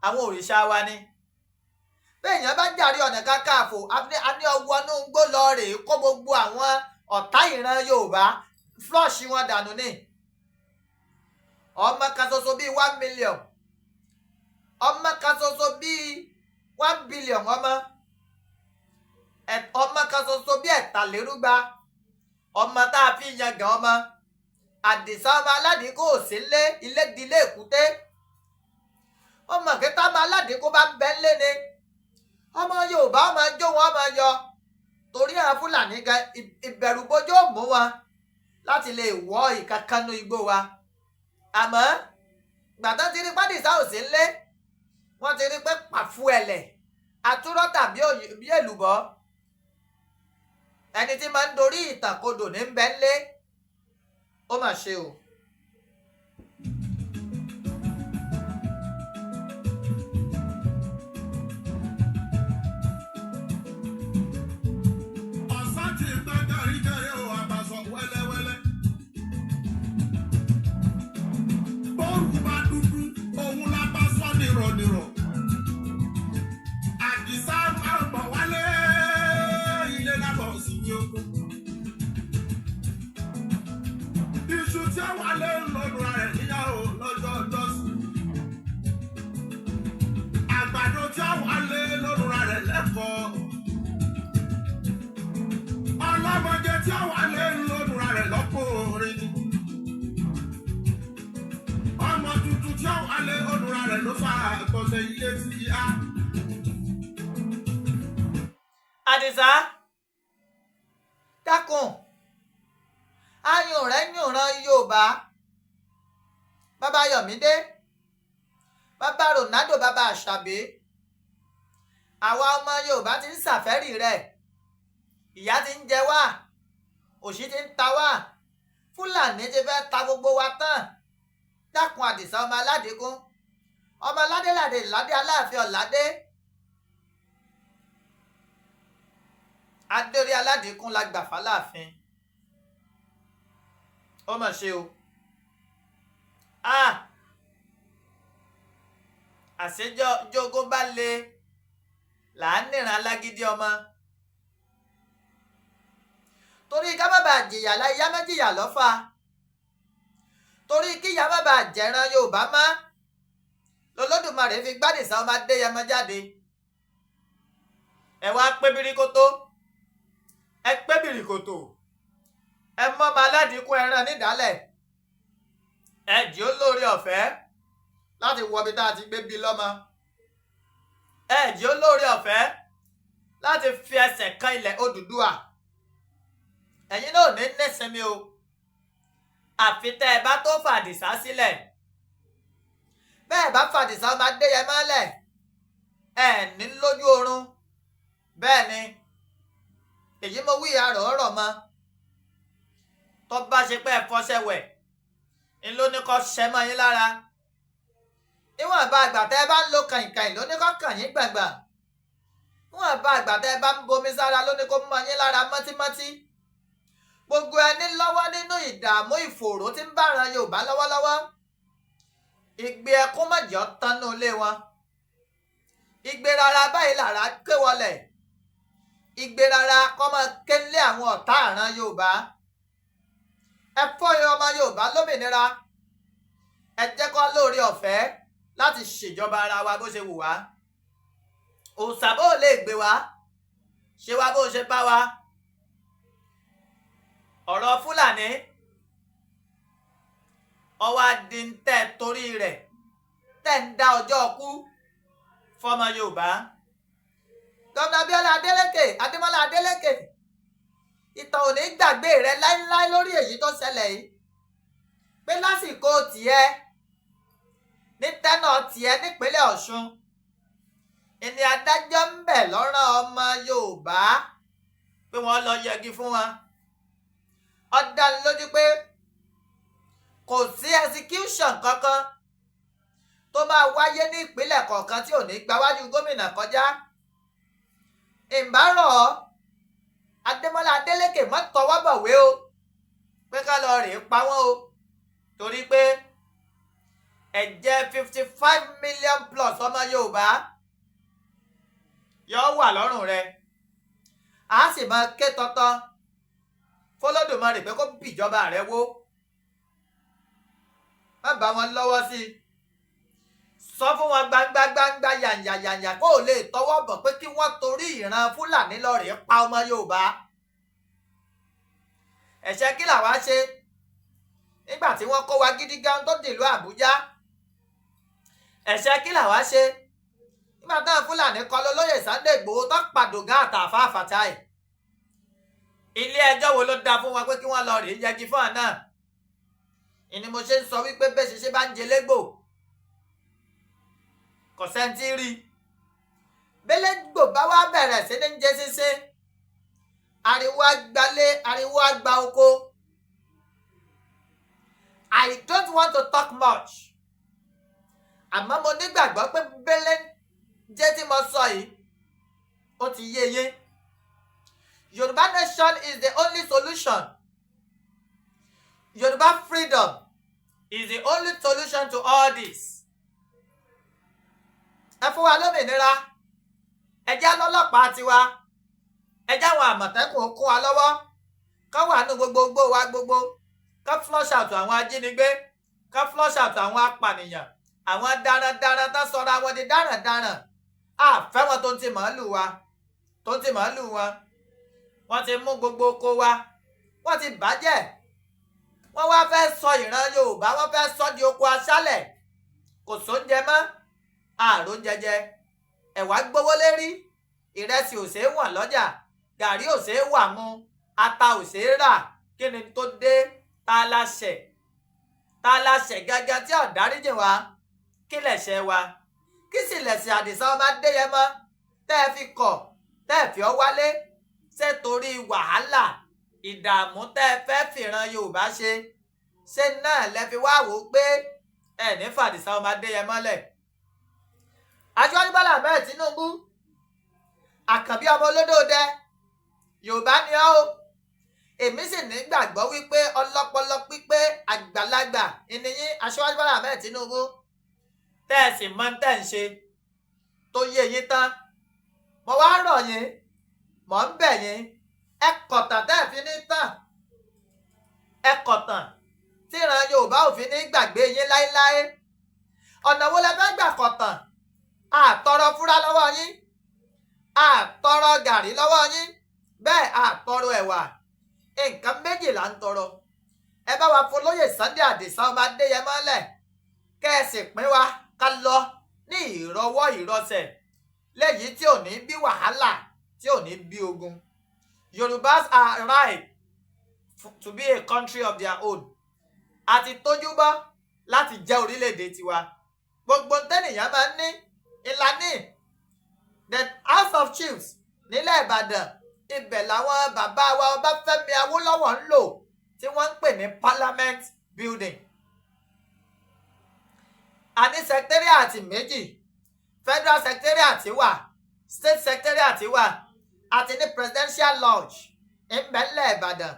àwọn òrìṣà wa ni? Béèyàn bá jàre Ọ̀nà Kakanfò a ní ọwọ́ inú gbó lọ rèé kó gbogbo àwọn ọ̀tá ìran Yorùbá flush wọn dànù ni. Ọmọ kan ṣoṣo bíi 1 million. Ọmọ kan ṣoṣo bíi 1 billion ọmọ. Ọmọ kan ṣoṣo bíi ẹ̀tàlérúgba. Ọmọ tá a fi yangàn ọmọ. Àdìsá ọmọ aládìíkò sí lé ilé dilé èkúté. Ọmọ kẹta ọmọ aládìíkò bá ń bẹ ńlé ni. Ọmọ Yorùbá ọmọ jó wọn ọmọ yọ. Torí àwọn Fúlàní gan ìbẹ̀rùbojo mú wọn láti lè wọ́ ìkankanú igbó wa. Àmọ́ gbàtán ti rí pádìsá ò sí ńlé. Wọ́n ti rí pé pàfú ẹ̀lẹ̀ àtúrọ́ tàbí bí èlùbọ́. Ẹni tí máa ń dorí ìtànkodò ní ń bẹ ńlé. Ó mà ṣe o. Ọ̀sán ti gbẹ́ gàrígàrí o, àbàṣọ wẹ́lẹ́wẹ́lẹ́. Bóòrù bá dúdú, òun la bá sọ nìrọ̀nìrọ̀. Àdìsá máa ń bọ̀ wálé, ilé lábọ̀ sí ní oko. Iṣu tí ó wálé ń lọ́dún rẹ̀ níyàwó lọ́jọ́ ọjọ́sí. Àgbàdo tí ó wálé lọ́dún rẹ̀ lẹ́kọ̀ọ́. Ọlọ́mọdé tí ó wálé lọ́dún rẹ̀ lọ́kùnrin ni. Ọmọ tuntun tí ó wálé lọ́dún rẹ̀ ló fà àgbọ̀nsẹ̀ ilé tí a. Àdìsá dákun ayùn rẹ̀ yùnran Yorùbá. Bàbá Yọ̀mídé, bàbá Ronaldo, bàbá Àṣàbí. Àwa ọmọ Yorùbá ti ń ṣàfẹ́rì rẹ̀. Ìyà ti ń jẹ wá, òṣì ti ń ta wá. Fúlàní ti fẹ́ ta gbogbo wa tán. Dákun Àdìsá ọmọ aládìkún. Ọmọ aládéládé ládé Aláàfin Ọ̀ládé. Adéorí aládìkún la gbà fáláàfin. Ó mà ṣe o. Àṣejọ́gó bá le là á níran alágídí ọmọ. Torí ká má bàa jìyà láyé yá má jìyà lọ́fà. Torí kí ìyá má bàa jẹran Yorùbá má lọ́lọ́dùmarè fi gbádìsá ọmọ Adéyẹmọ jáde. Ẹ wá pé birikoto. Ẹ pé birikoto. Ẹ mọ́ ọmọ aládìkún ẹran nídàálẹ̀. Ẹ jí ó lóore ọ̀fẹ́ láti wọ ibi tá a ti gbé bí lọ́mọ. Ẹ jí ó lóore ọ̀fẹ́ láti fi ẹsẹ̀ kan ilẹ̀ Odùduwà. Ẹ̀yin náà ní nísinmi o. Àfi tẹ́ ẹ bá tó fàdìsá sílẹ̀. Bẹ́ẹ̀ bá fàdìsá ọmọ Adéyẹmọ lẹ̀. Ẹ ní lójú oorun. Bẹ́ẹ̀ ni èyí mo wí àrọ̀ ọ̀rọ̀ mọ́. Tó bá ṣe pé ẹ fọṣẹ wẹ̀ ń ló ní kó ṣẹ mọ́ yín lára. Níwọ̀n bá àgbà tẹ́ ẹ bá ń lo kàìnkàìn ló ní kó kàn yín gbàngbà. Níwọ̀n bá àgbà tẹ́ ẹ bá ń bomi sára ló ní kó mọ́ yín lára mọ́tímọ́tí. Gbogbo ẹni lọ́wọ́ nínú ìdààmú ìfòòró tí ń báran Yorùbá lọ́wọ́lọ́wọ́. Ìgbé ẹkún mọ̀jọ́ tánú ilé wọn. Ìgbé rárá báyìí làrá ké wọlẹ̀. Ìgbé rárá kọ́ máa ké lé àwọn ọ̀tá àrán Yorùbá. Ẹ fọ́ ọmọ Yorùbá lómìnira. Ẹ jẹ́ kó lóore ọ̀fẹ́ láti ṣèjọba ara wa bó ṣe wù wá. Òòṣà bó lè gbé wa. Ṣé wa bó ṣe bá wa. Ọ̀rọ̀ Fúlàní ọwọ́ adìntẹ́ torí rẹ̀ tẹ́ ń dá ọjọ́ kú fọmọ Yorùbá. gómìnà Abíọ́lá Adémọ́lá Adélékè ìtàn ò ní gbàgbé rẹ láíláí lórí èyí tó ṣẹlẹ̀ yìí pé lásìkò tiẹ̀ ní tẹ́nà tiẹ̀ nípínlẹ̀ Ọ̀ṣun ìní adájọ́ ń bẹ̀ lọ́rán ọmọ Yorùbá pé wọ́n lọ yẹgi fún wọn. Ó dá ní lójú pé kò sí execution kankan tó máa wáyé ní ìpínlẹ̀ kọ̀ọ̀kan tí ò ní gbáwájú gómìnà kọjá. ìbárọ̀ Adémọ́lá Adélékè má tọwọ́ bọ̀wé o pé ká lọ rèé pa wọ́n o torí pé ẹ̀jẹ̀ 55 million plus ọmọ Yorùbá yóò wà lọ́rùn rẹ̀. A sì máa ké tọ́tọ́ f'Olódùmarè pé kó bìjọba rẹ̀ wó. Má bá wọn lọ́wọ́ sí i. Sọ fún wọn gbangba yànyànyànyà kó lè tọwọ́ bọ̀ pé kí wọ́n torí ìran Fúlàní lọ rèé pa ọmọ Yorùbá. Ẹ̀ṣẹ̀ kí làwa ṣe nígbà tí wọ́n kó wa gidi gan tó dìlú Àbújá? Ẹ̀ṣẹ̀ kí làwa ṣe nígbà táwọn Fúlàní kọlu Olóyè Sunday Igboho tó pàdògán àtàfà Fatai? Ilé ẹjọ́ wo ló dá fún wọn pé kí wọ́n lọ rèé yẹgi fún àná? Ìní mo ṣe ń sọ wípé bẹ́ẹ̀ ṣe bá ń jẹ légbò kò sẹ́ńtì rí. Bélégbò bá wá bẹ̀rẹ̀ sí ní jẹ ṣíṣe, ariwo agbalé, ariwo agba oko. I don't want to talk much. Àmọ́ mo nígbàgbọ́ pé bélé jẹ́ tí mo sọ yìí ó ti yé yín. Yorùbá nation is the only solution. Yorùbá freedom is the only solution to all this. Ẹ fún wa lómìnira, ẹ jẹ́ lọ́lọ́pàá tiwa, ẹ jẹ́ àwọn àmọ̀tẹ́kùn kún wa lọ́wọ́, ká wà nù gbogbo wa gbogbo, ká flush out àwọn ajínigbé, ká flush out àwọn apànìyàn, àwọn darandaran tá sọra wọn di darandaran. A fẹ́ wọn tó ń ti màálù wa, tó ń ti màálù wọn. Wọ́n ti mú gbogbo oko wa, wọ́n ti bàjẹ́. Wọ́n wá fẹ́ sọ ìran Yorùbá, wọ́n fẹ́ sọ di oko aṣálẹ̀. Kò sóúnjẹ mọ́, ààrùn jẹjẹ, ẹ̀wà gbówó lérí, ìrẹsì ò ṣeé wọ̀n lọ́jà, gàrí ò ṣeé wà mu, ata ò ṣeé rà. Kí ni tó dé? Ta la ṣẹ̀ gangan tí ò dáríjì wa? Kí lẹ̀ṣẹ̀ wa? Kí sì lẹ̀ṣẹ̀ Àdìsá ọmọ Adéyẹmọ tẹ́ ẹ fi kọ̀, tẹ́ ẹ fi ọ́ wálé? Ṣé torí wàhálà ìdààmú tẹ́ ẹ fẹ́ fìran Yorùbá ṣe? Ṣé náà lẹ fi wá wò ó pé ẹ ní fàdìsá ọmọ Adéyẹmọ lẹ̀? Aṣíwájú Bọ́lá Ahmed Tinubu, àkànbí ọmọ olódòdẹ Yorùbá ni ọ́ o. Èmi sì nígbàgbọ́ wípé ọlọ́pọlọ pípé àgbàlagbà ìníyín Aṣíwájú Bọ́lá Ahmed Tinubu. Tẹ́ ẹ sì mọ̀ tẹ́ ń ṣe tó yé yín tán. Mo wá rọ̀ yín, mo ń bẹ̀ yín, ẹ kọ̀tàn tẹ́ ẹ fi ní tàn. Ẹ kọ̀tàn tí ìran Yorùbá ò fi ní gbàgbé yín láéláé. Ọ̀nà wo lẹ fẹ́ gbà kọ̀tàn? Àtọrọ fúra lọ́wọ́ yín, àtọrọ gàrí lọ́wọ́ yín, bẹ́ẹ̀ àtọrọ ẹ̀wà. Nǹkan méjì là ń tọrọ. Ẹ bá wa f'Olóyè Sunday Àdìsá ọmọ Adéyẹmọ lẹ̀, kẹ́ ẹ sì pín wa ká lọ ní ìrọwọ́ ìrọsẹ̀ lẹ́yìn tí ò ní bí wàhálà, tí ò ní bí ogun. Yorùbás are right to be a country of their own. Àti tójú bọ́ láti jẹ́ orílẹ̀-èdè tiwa. Gbogbo tẹ́nìyàn máa ń ní ìlànà. The House of Chiefs nílẹ̀ Ìbàdàn, ibẹ̀ làwọn bàbá wa Ọbáfẹ́mi Awólọ́wọ̀ ń lò tí wọ́n ń pè ní Parliament Building. A ní secretariat méjì, Federal Secretariat wà, State Secretariat wà, àti ní Presidential Lodge ńbẹ̀ ńlẹ̀ Ìbàdàn,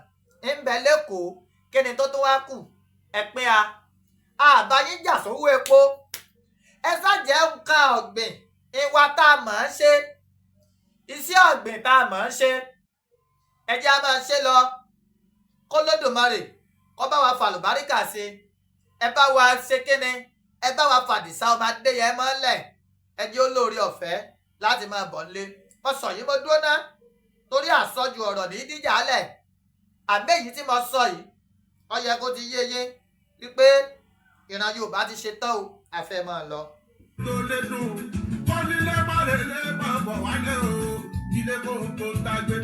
ńbẹ̀ l'Ékòó. Kí ni tó tún wá kù? Ẹ pín a. Àbáyín jà sówó epo. Ẹ ṣàjẹ́ nǹkan ọ̀gbìn ìwà tá a mọ̀ ọ́n ṣe, iṣẹ́ ọ̀gbìn tá a mọ̀ ọ́n ṣe. Ẹ jẹ́ a máa ṣe lọ. K'Olódùmarè kó bá wa fàlùbáríkà sí. Ẹ bá wa ṣe kíni? Ẹ bá wa fàdìsá ọmọ Adéyẹmọ lẹ̀. Ẹ jẹ́ olóore ọ̀fẹ́ láti máa bọ̀ nílé. Mo sọ yìí mo dúró ná torí àsọjù ọ̀rọ̀ ní díjà lẹ̀. Àbẹ́ yìí tí mo sọ yìí, ó yẹ kó ti yé yín wípé ìran Yorùbá ti ṣe tán o, a fẹ́ máa lọ. tó lé dùn, wọ́n nílé má lè lé máa bọ̀ wálé o. ilé kóhun tó ń dágbé.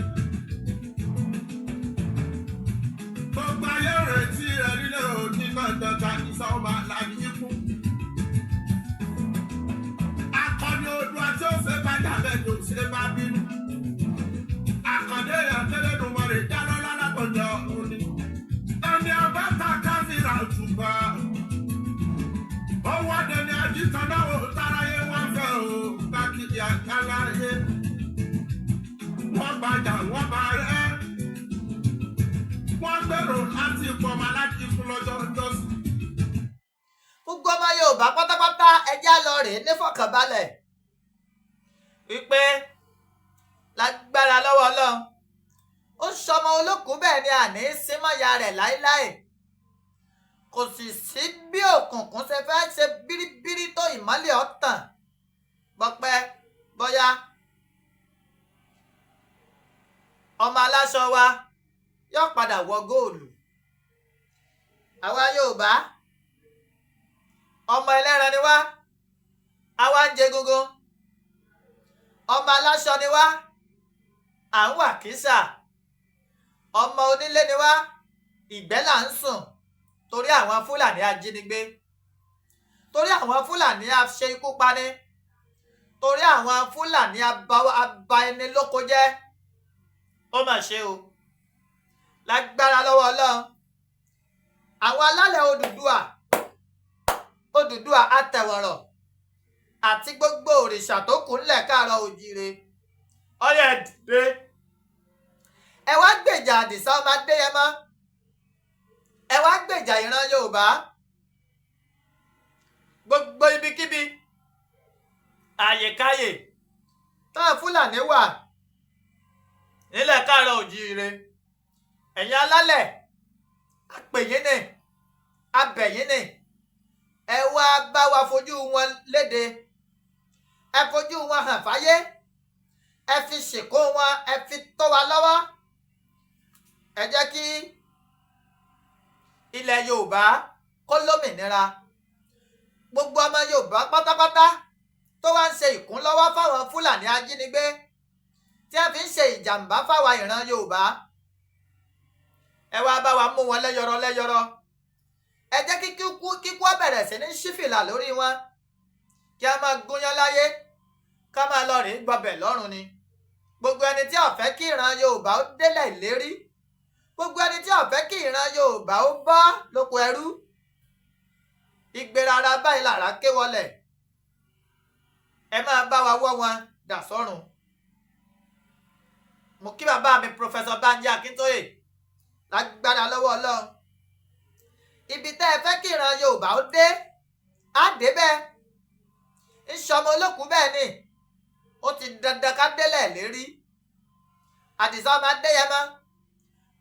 Gbogbo ayé retí rẹ̀ nílé òní náà dandan ìsọ̀ọ̀mà làbí ikú. Akọni Oòduà tí ó ṣe bá dàbẹ̀ tó ṣe bá bínú. Àkàndé Ẹlẹ́dùmarè dáná lálàkọjọ òní. Ẹni ọba ta káfíńrà òtùbà. Owó adẹni ajítan náà ò táráyé wá fẹ́ o. Káàkiri àgbáláyé. Wọ́n gbàjà wọ́n bá rẹ́. Wọ́n gbèrò láti pọ̀mọ́ láti fún lọ́jọ́ ìjọsìn. Gbogbo ọmọ Yorùbá pátápátá ẹjá lọ rèé nífọ̀kànbalẹ̀ wípé lágbára lọ́wọ́ Ọlọ́run ó sọmọ olókùú bẹ́ẹ̀ ni àní símọ́ya rẹ̀ láéláé. Kò sì sí bí òkùnkùn ṣe fẹ́ ṣe bíríbírí tó ìmọ́lẹ̀ ọ̀tàn gbọ́pẹ́ bọ́yá ọmọ aláṣọ wa yóò padà wọ góòlù. Àwa Yorùbá ọmọ ẹlẹ́ran ni wá, àwa ń jẹ egungun. Ọmọ aláṣọ ni wá, à ń wà kísà. Ọmọ onílé ni wá, ìgbẹ́ là ń sùn torí àwọn Fúlàní ajínigbé, torí àwọn Fúlàní aṣe ikú pani, torí àwọn Fúlàní aba ẹni lóko jẹ́. Ó mà ṣe o, lágbára lọ́wọ́ Ọlọ́run àwọn alálẹ̀ Odùduwà àtẹ̀wọ̀rọ̀ àti gbogbo òrìṣà tó kù ńlẹ̀ káàárọ̀ oòjíire ọyẹ dìde ẹ wá gbèjà Àdìsá ọmọ Adéyẹmọ, ẹ wá gbèjà ìran Yorùbá gbogbo ibikíbi àyèkáyè táwọn Fúlàní wà nílẹ̀ káàárọ̀ oòjíire. Ẹ̀yin alálẹ̀ apèyín ni abẹ̀yín ni ẹ wá bá wa fojú wọn léde, ẹ fojú wọn hàn fáyé, ẹ fi ṣìkó wọn, ẹ fi tó wa lọ́wọ́. Ẹ jẹ́ kí ilẹ̀ Yorùbá kó lómìnira. Gbogbo ọmọ Yorùbá pátápátá tó wá ń ṣe ìkúnlọ́wọ́ fáwọn Fúlàní ajínigbé tí a fi ń ṣe ìjàmbá fáwa ìran Yorùbá, ẹ wá bá wa mú wọn lẹ́yọrọ lẹ́yọrọ. Ẹ jẹ́ kí kíkú ó bẹ̀rẹ̀ sí ní ṣífìlà lórí wọn, kí a máa gúnyán láyé ká máa lọ rèé gbọbẹ̀ lọ́run ni. Gbogbo ẹni tí ó fẹ́ kí ìran Yorùbá ó délẹ̀ ìlérí, gbogbo ẹni tí ó fẹ́ kí ìran Yorùbá ó bọ́ lóko ẹrú, ìgbérara báyìí làrá ké wọlẹ̀. Ẹ máa bá wa wọ́ wọn dà sọ́run. Mo kí bàbá mi Professor Banji Akíntóyè lágbára lọ́wọ́ Ọlọ́run. Ibi tẹ́ ẹ fẹ́ kí ìran Yorùbá ó dé, á dé bẹ́ẹ̀. Ìṣọmọ olókùú bẹ́ẹ̀ ni, ó ti dandan ká délẹ̀ lérí. Àdìsá ọmọ Adéyẹmọ,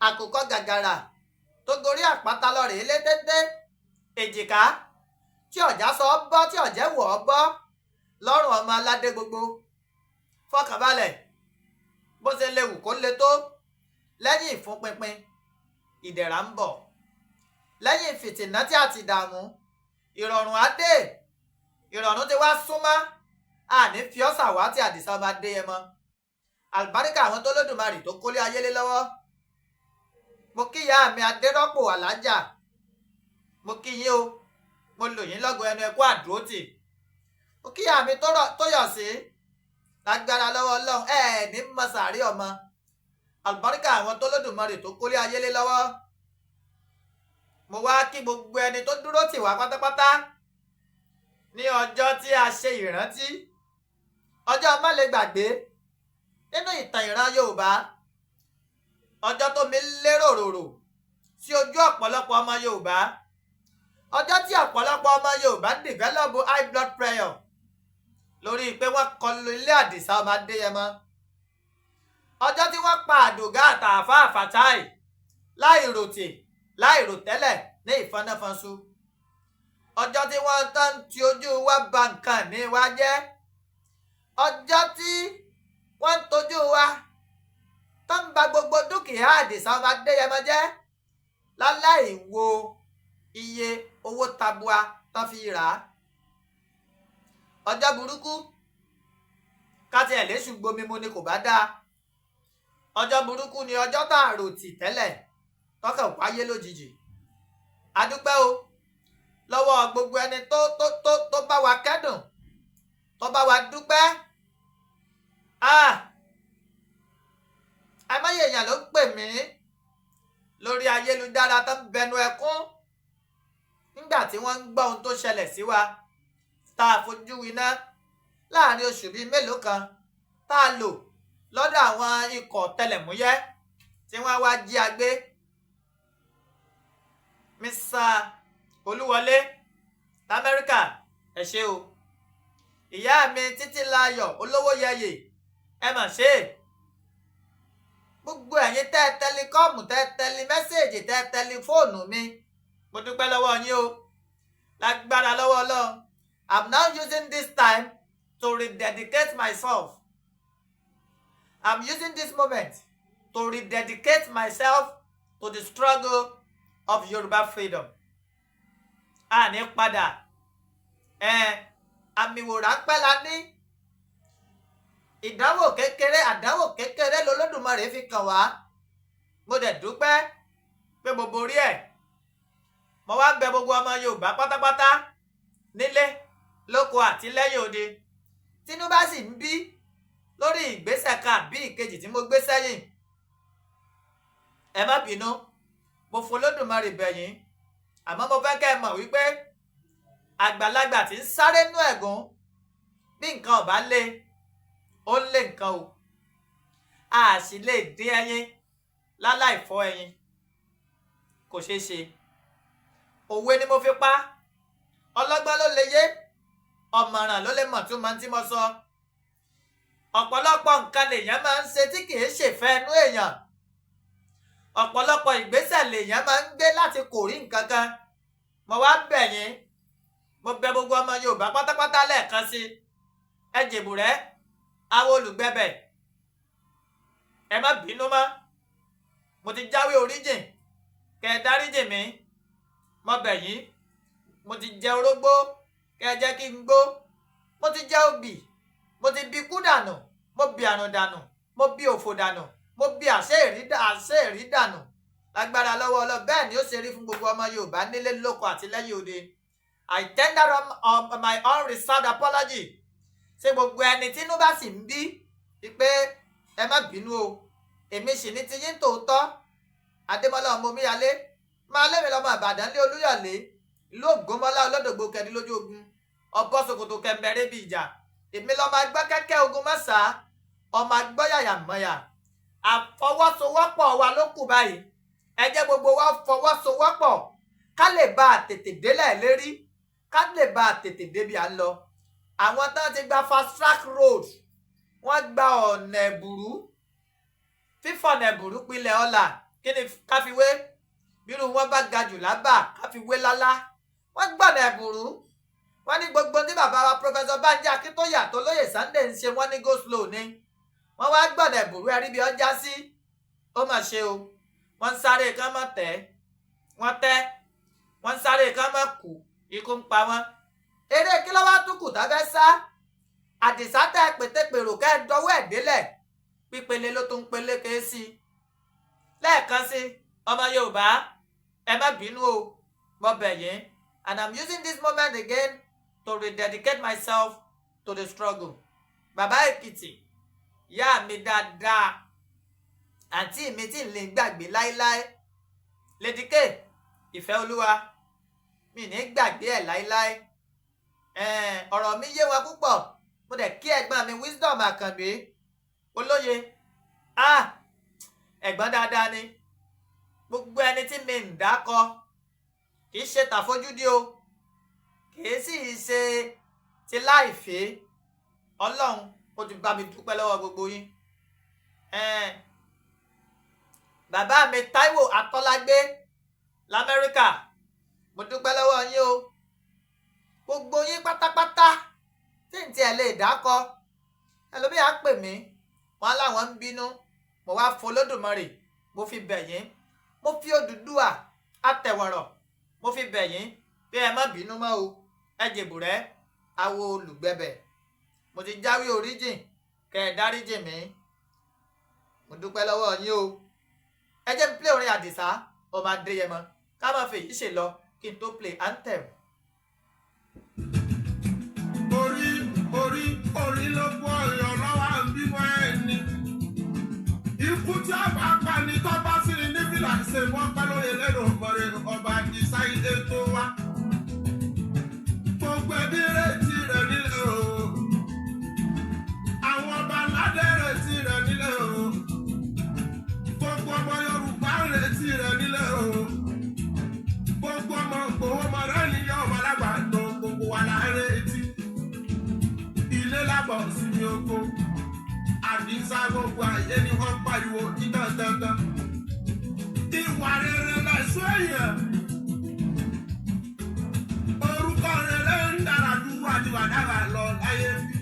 àkùkọ gàgàrà tó gorí àpáta lọ rèé létété, èjìká tí ọ̀já sọ ọ́ bọ́ tí ọ̀jẹ́ wọ̀ ọ́ bọ́ lọ́rùn ọmọ aládé gbogbo. Fọkànbalẹ̀, bó ṣe léwu kó le tó, lẹ́yìn ìfúnpinpin ìdẹ̀ra ń bọ̀. Lẹ́yìn fìtìnátì àti ìdààmú ìrọ̀rùn á dé. Ìrọ̀rùn ti wá súnmọ́, àní fi ọ́ ṣàwátì Àdìsá ọmọ Adéyẹmọ. Àlùbáríkà àwọn tó lódùmarè tó kólé ayé lé lọ́wọ́. Mo kí ìyá mi Adérọ́pò Alájà, mo kí yín o, mo lò yín lọ́gọ ẹnu ẹkú àdúrótì. Mo kí ìyá mi tó yọ̀ sí lágbára lọ́wọ́ Ọlọ́run ní mọ̀sàárì ọmọ. Àlùbáríkà àwọn tó lódùmarè tó kólé ayé lé lọ́wọ́. Mo wá kí gbogbo ẹni tó dúró tì wá pátápátá ní ọjọ́ tí a ṣe ìrántí, ọjọ́ má lè gbàgbé nínú ìtàn ìran Yorùbá, ọjọ́ tó mi lérò ròrò sí ojú ọ̀pọ̀lọpọ̀ ọmọ Yorùbá, ọjọ́ tí ọ̀pọ̀lọpọ̀ ọmọ Yorùbá develop high blood pressure lórí pé wọ́n kọlu ilé Àdìsá ọmọ Adéyẹmọ, ọjọ́ tí wọ́n pa Àdògá àtàfà Fatai láì rò tẹ́lẹ̀ ní ìfọ́náfọ́nṣu, ọjọ́ tí wọ́n tán ti ojú wa ba nǹkan ní wa jẹ́, ọjọ́ tí wọ́n ń tojú wa tán ba gbogbo dúkìá Àdìsá ọmọ Adéyẹmọ jẹ́ láláì wo iye owó tabua tán fi rà á. Ọjọ́ burúkú káti ẹ̀ léṣù gbomi mu ni kò bá dáa. ọjọ́ burúkú ni ọjọ́ tá a rò tì tẹ́lẹ̀ tọ́kàn wáyé lójijì. A dúpẹ́ o lọ́wọ́ gbogbo ẹni tó bá wa kẹ́dùn, tó bá wa dúpẹ́. Àìmọye èèyàn ló pè mí lórí ayélujára tó ń bẹnu ẹkún nígbà tí wọ́n ń gbọ́ ohun tó ṣẹlẹ̀ sí wa tá a fojú winá láàrin oṣù bíi mélòó kan tá a lò lọ́dọ̀ àwọn ikọ̀ tẹlẹ̀múyẹ́ tí wọ́n wá jí a gbé. Mr. Olúwọlé lamẹ́ríkà, ẹ ṣé o. Ìyá mi Títílayọ̀ Olówóyẹyè, ẹ mà ṣe é. Gbogbo ẹ̀yin tẹ́ tẹlikọ́ọ̀mù, tẹ́ tẹli mẹ́sẹ̀gì, tẹ́ tẹli fóònù mi, mo dúpẹ́ lọ́wọ́ yín o. Lágbára lọ́wọ́ Ọlọ́run. I'm now using this time to rededicate myself. I'm using this moment to rededicate myself to the struggle of Yoruba freedom. Àní padà. Àmì wò ráńpẹ́ la ní. Ìdánwò kékeré lolódùmarè fi kàn wá. Mo dẹ̀ dúpẹ́ pé mo borí ẹ̀. Mo wá bẹ̀ gbogbo ọmọ Yorùbá pátápátá nílé lóko àti lẹ́yìn odi. Tínú bá sì ń bí lórí ìgbésẹ̀ kan àbí ìkejì tí mo gbé sẹ́yìn, ẹ má bínú, mo folódùmarè bẹ̀ yín. Àmọ́ mo fẹ́ kẹ́ ẹ mọ̀ wípé àgbàlagbà tí ń sáré nú ẹ̀gún bí nǹkan ò bá lé, ó ń lé nǹkan o. A sì lè dín ẹyin láláì fọ́ ẹyin, kò ṣeé ṣe. Òwe ni mo fi pa, ọlọ́gbọ́n ló lè yé, ọ̀mọ̀ràn ló lè mọ̀ tó máa ń tí mo sọ. Ọ̀pọ̀lọpọ̀ nǹkan lèèyàn máa ń ṣe tí kìí ṣèfẹ́ inú èèyàn. Ọ̀pọ̀lọpọ̀ ìgbésẹ̀ lèèyàn máa ń gbé láti kò rí nǹkan kan. Mo wá bẹ̀ yín, mo bẹ̀ gbogbo ọmọ Yorùbá pátápátá lẹ́ẹ̀kan sí. Ẹ jèbù rẹ́, àwọn olùgbẹ̀bẹ̀, ẹ má bínú mọ́. Mo ti jáwé oríjìn, kẹ́ ẹ dáríjì mí. Mo bẹ̀ yín, mo ti jẹ orógbó, kẹ́ ẹ jẹ́ kí n gbó. Mo ti jẹ obì, mo ti bi ikú dànù, mo bi àrùn dànù, mo bi òfò dànù, mo bi àṣẹ́ẹ̀rí dànù. Lágbára lọ́wọ́ Ọlọ́run, bẹ́ẹ̀ ni ó ṣe rí fún gbogbo ọmọ Yorùbá nílé lóko àti lẹ́yìn odi. I tender my unreserved apology. Ṣé gbogbo ẹni tínú bá sì ń bí pé ẹ má bínú o, èmi sì ní tiyín tòótọ́. Adémọ́lá ọmọ omíyalé, máa lémi lọ́mọ Ìbàdàn lé Olúyọ̀lé, ìlú Ògbómọ́lá olódògbò kẹrin lójú ogun, ọbọ̀ ṣòkòtò kẹmbẹ̀rẹ̀ bí ìjà. Èmi lọ́mọ agbọ́ kẹ́kẹ́ ogun mọ́sà, ọmọ agbọ́ yàyà mọ́yà. Àfọwọ́sowọ́pọ̀ wa ló kù báyìí. Ẹ jẹ́ gbogbo wa fọwọ́sowọ́pọ̀ ká lè bá a tètè délẹ̀ lérí, ká lè bá a tètè débi à ń lọ. Àwọn tán ti gba fast track road, wọ́n gba ọ̀nà ẹ̀bùrú. Fífọ̀nà ẹ̀bùrú pilẹ̀ ọ̀la, kí ni ká fi wé? Bírú wọn bá ga jù lábà, ká fi wé lálá. Wọ́n gbọ̀nà ẹ̀bùrú. Wọ́n ní gbogbo ní bàbá wa Professor Banji Akíntóyè tó lóyè Sunday ń ṣe, wọ́n ní go slow ni. Wọ́n wá gbọ̀nà ẹ̀bùrú, ẹ̀rí bí ọjà sí. Ó mà ṣe o. Wọ́n ń sáré kán mọ́ tẹ́. Wọ́n tẹ́. Wọ́n ń sáré kán mọ́ kú. Ikú ń pa wọ́n. Eré kí ló wá tún kù tá fẹ́ sá? Àdìsá tẹ́ pètèpèrò kẹ́ ẹ dọwọ́ ẹ̀ délẹ̀. Pípele ló tún peléke sí. Lẹ́ẹ̀kan sí, ọmọ Yorùbá, ẹ má bínú o. Mo bẹ̀ yín. And I'm using this moment again to rededicate myself to the struggle. Bàbá Èkìtì, ìyá mi dáadáa, àǹtí mi tí ń lè gbàgbé láíláí. Lady K, ìfẹ́ Olúwa, mi ní gbàgbé ẹ̀ láíláí. Ọ̀rọ̀ mi yé wọn púpọ̀. Mo dẹ̀ kí ẹ̀gbọ́n mi Wisdom Àkànbí Olóye. Ẹ̀gbọ́n dáadáa ni. Gbogbo ẹni tí mi ń dákọ kì í ṣe tàfojúdí o, kì í sì ṣe ti láìfẹ́. Ọlọ́run ó ti bá mi dúpẹ́ lọ́wọ́ gbogbo yín. Bàbá mi Táíwò Atọ́lágbé l'Amẹ́ríkà, mo dúpẹ́ lọ́wọ́ yín o. Gbogbo yín pátápátá tí n tiẹ̀ lè dákọ. Ẹlòmíì á pè mí, wọn láwọn ń bínú. Mo wá folódùmarè, mo fi bẹ̀ yín. Mo fi Odùduwà Àtẹ̀wọ̀rọ̀, mo fi bẹ̀ yín pé ẹ má bínú mọ́ o. Ẹ jèbù rẹ́, àwo olùgbẹ̀bẹ̀. Mo ti jáwé oríjìn, kẹ́ ẹ dáríjì mí. mo dúpẹ́ lọ́wọ́ yín o. ẹ jẹ́ n play orin Àdìsá ọmọ Adéyẹmọ ká máa fèyí ṣe lọ kí n tó play anthem. orí ló bọ́ ọ̀yọ́ lọ́wọ́ à ń bímọ ẹni. ikú tí a bá pa ni tó bá sí ni ní fìlà ṣe wọ́n pẹ́ lóye lẹ́nu ọ̀gbọ̀nrẹ́ ọba Àdìsá ilé tó wá. gbogbo ẹbí retí rẹ̀ nílẹ̀ o. àwọn ọba aládé retí rẹ̀ nílẹ̀ o. gbogbo ọmọ Yorùbá retí rẹ̀ nílẹ̀ o. gbogbo ọmọ Ìgbòho ọmọ rẹ̀ níyà ọmọ alágbàdo gbogbo wa la retí. ilé lábọ̀ sí ní oko. Àdìsá gbogbo ayé ni wọ́n pariwo dídán. ìwà rere lẹ̀ṣọ́ èèyàn. orúkọ rere ń dára dúró àdìwàdàrà lọ láyé bí.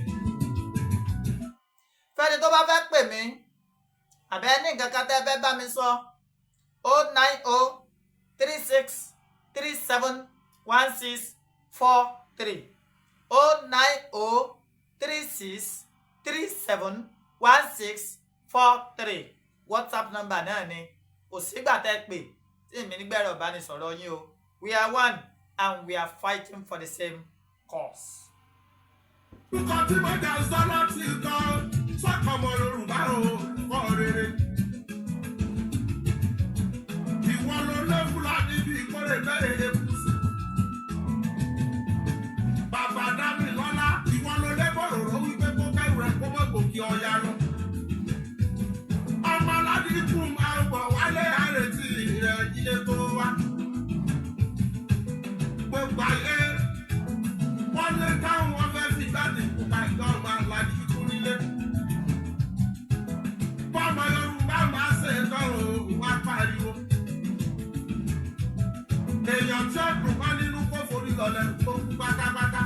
fẹ́ni tó bá fẹ́ pè mí àbẹ́ ní nǹkan kan tẹ́ fẹ́ bá mi sọ 09036371643 09036371643 WhatsApp number náà ni kò sígbà tẹ́ pè tí èmi nígbẹ̀rẹ̀ ìbánisọ̀rọ̀ yín o. We are one and we are fighting for the same cause. Nǹkan tí mo jà sọ́lọ́ ti kan sọ́kàn ọmọ Yorùbá o kọ́ rere. Ìwọ ló lé Fúlàní bí ìkórè bẹ́ẹ̀ èkúsì. Bàbá Dámi lọ́lá ìwọ ló lé bọ̀rọ̀rọ̀ wípé kó kẹ́rù rẹ̀ kó mọ̀ gòkè ọ̀yà lọ. ọmọ aládìkú máa ń bọ̀ wálé àrètí rẹ̀ iye tó wá. Gbogbo ayé wọ́n lé káwọn wọn fẹ́ fi jáde kúta ìjọba aládìkú nílé. Bọ́mọ Yorùbá máa ṣe ìtọ́rọ̀ wá pariwo. Èèyàn tí ó dùn wá nínú kó forí lọlẹ̀ tó kú pátápátá.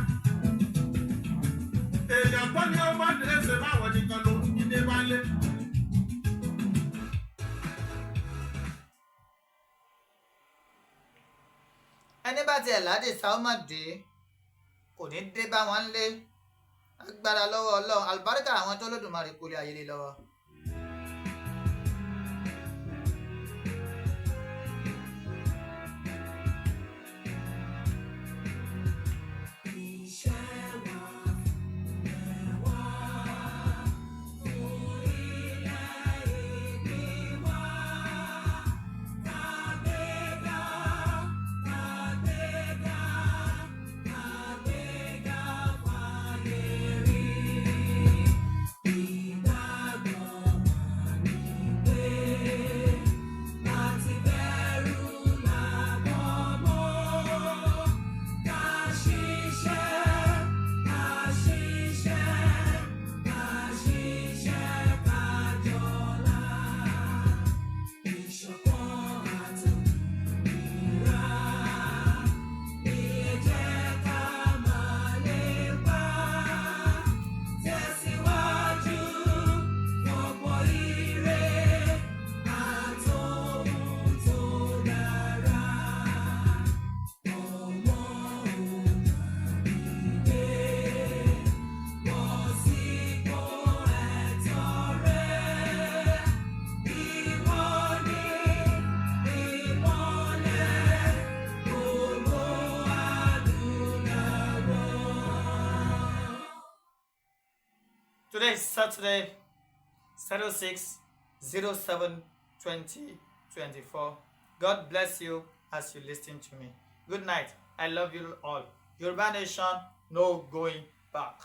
Èèyàn tó ní ó má dé ṣe báwọn nìkan ló ń dé wálé. ẹni bá tiẹ̀ ládìsá ó má dé kò ní dé bá wọn lé agbára lọ́wọ́ Ọlọ́run àlùbáríkà àwọn tó lódùmarè kólé ayé lọ́wọ́. Today is Saturday, 06/07/2024. God bless you as you listen to me. Good night. I love you all. Yoruba Nation, no going back.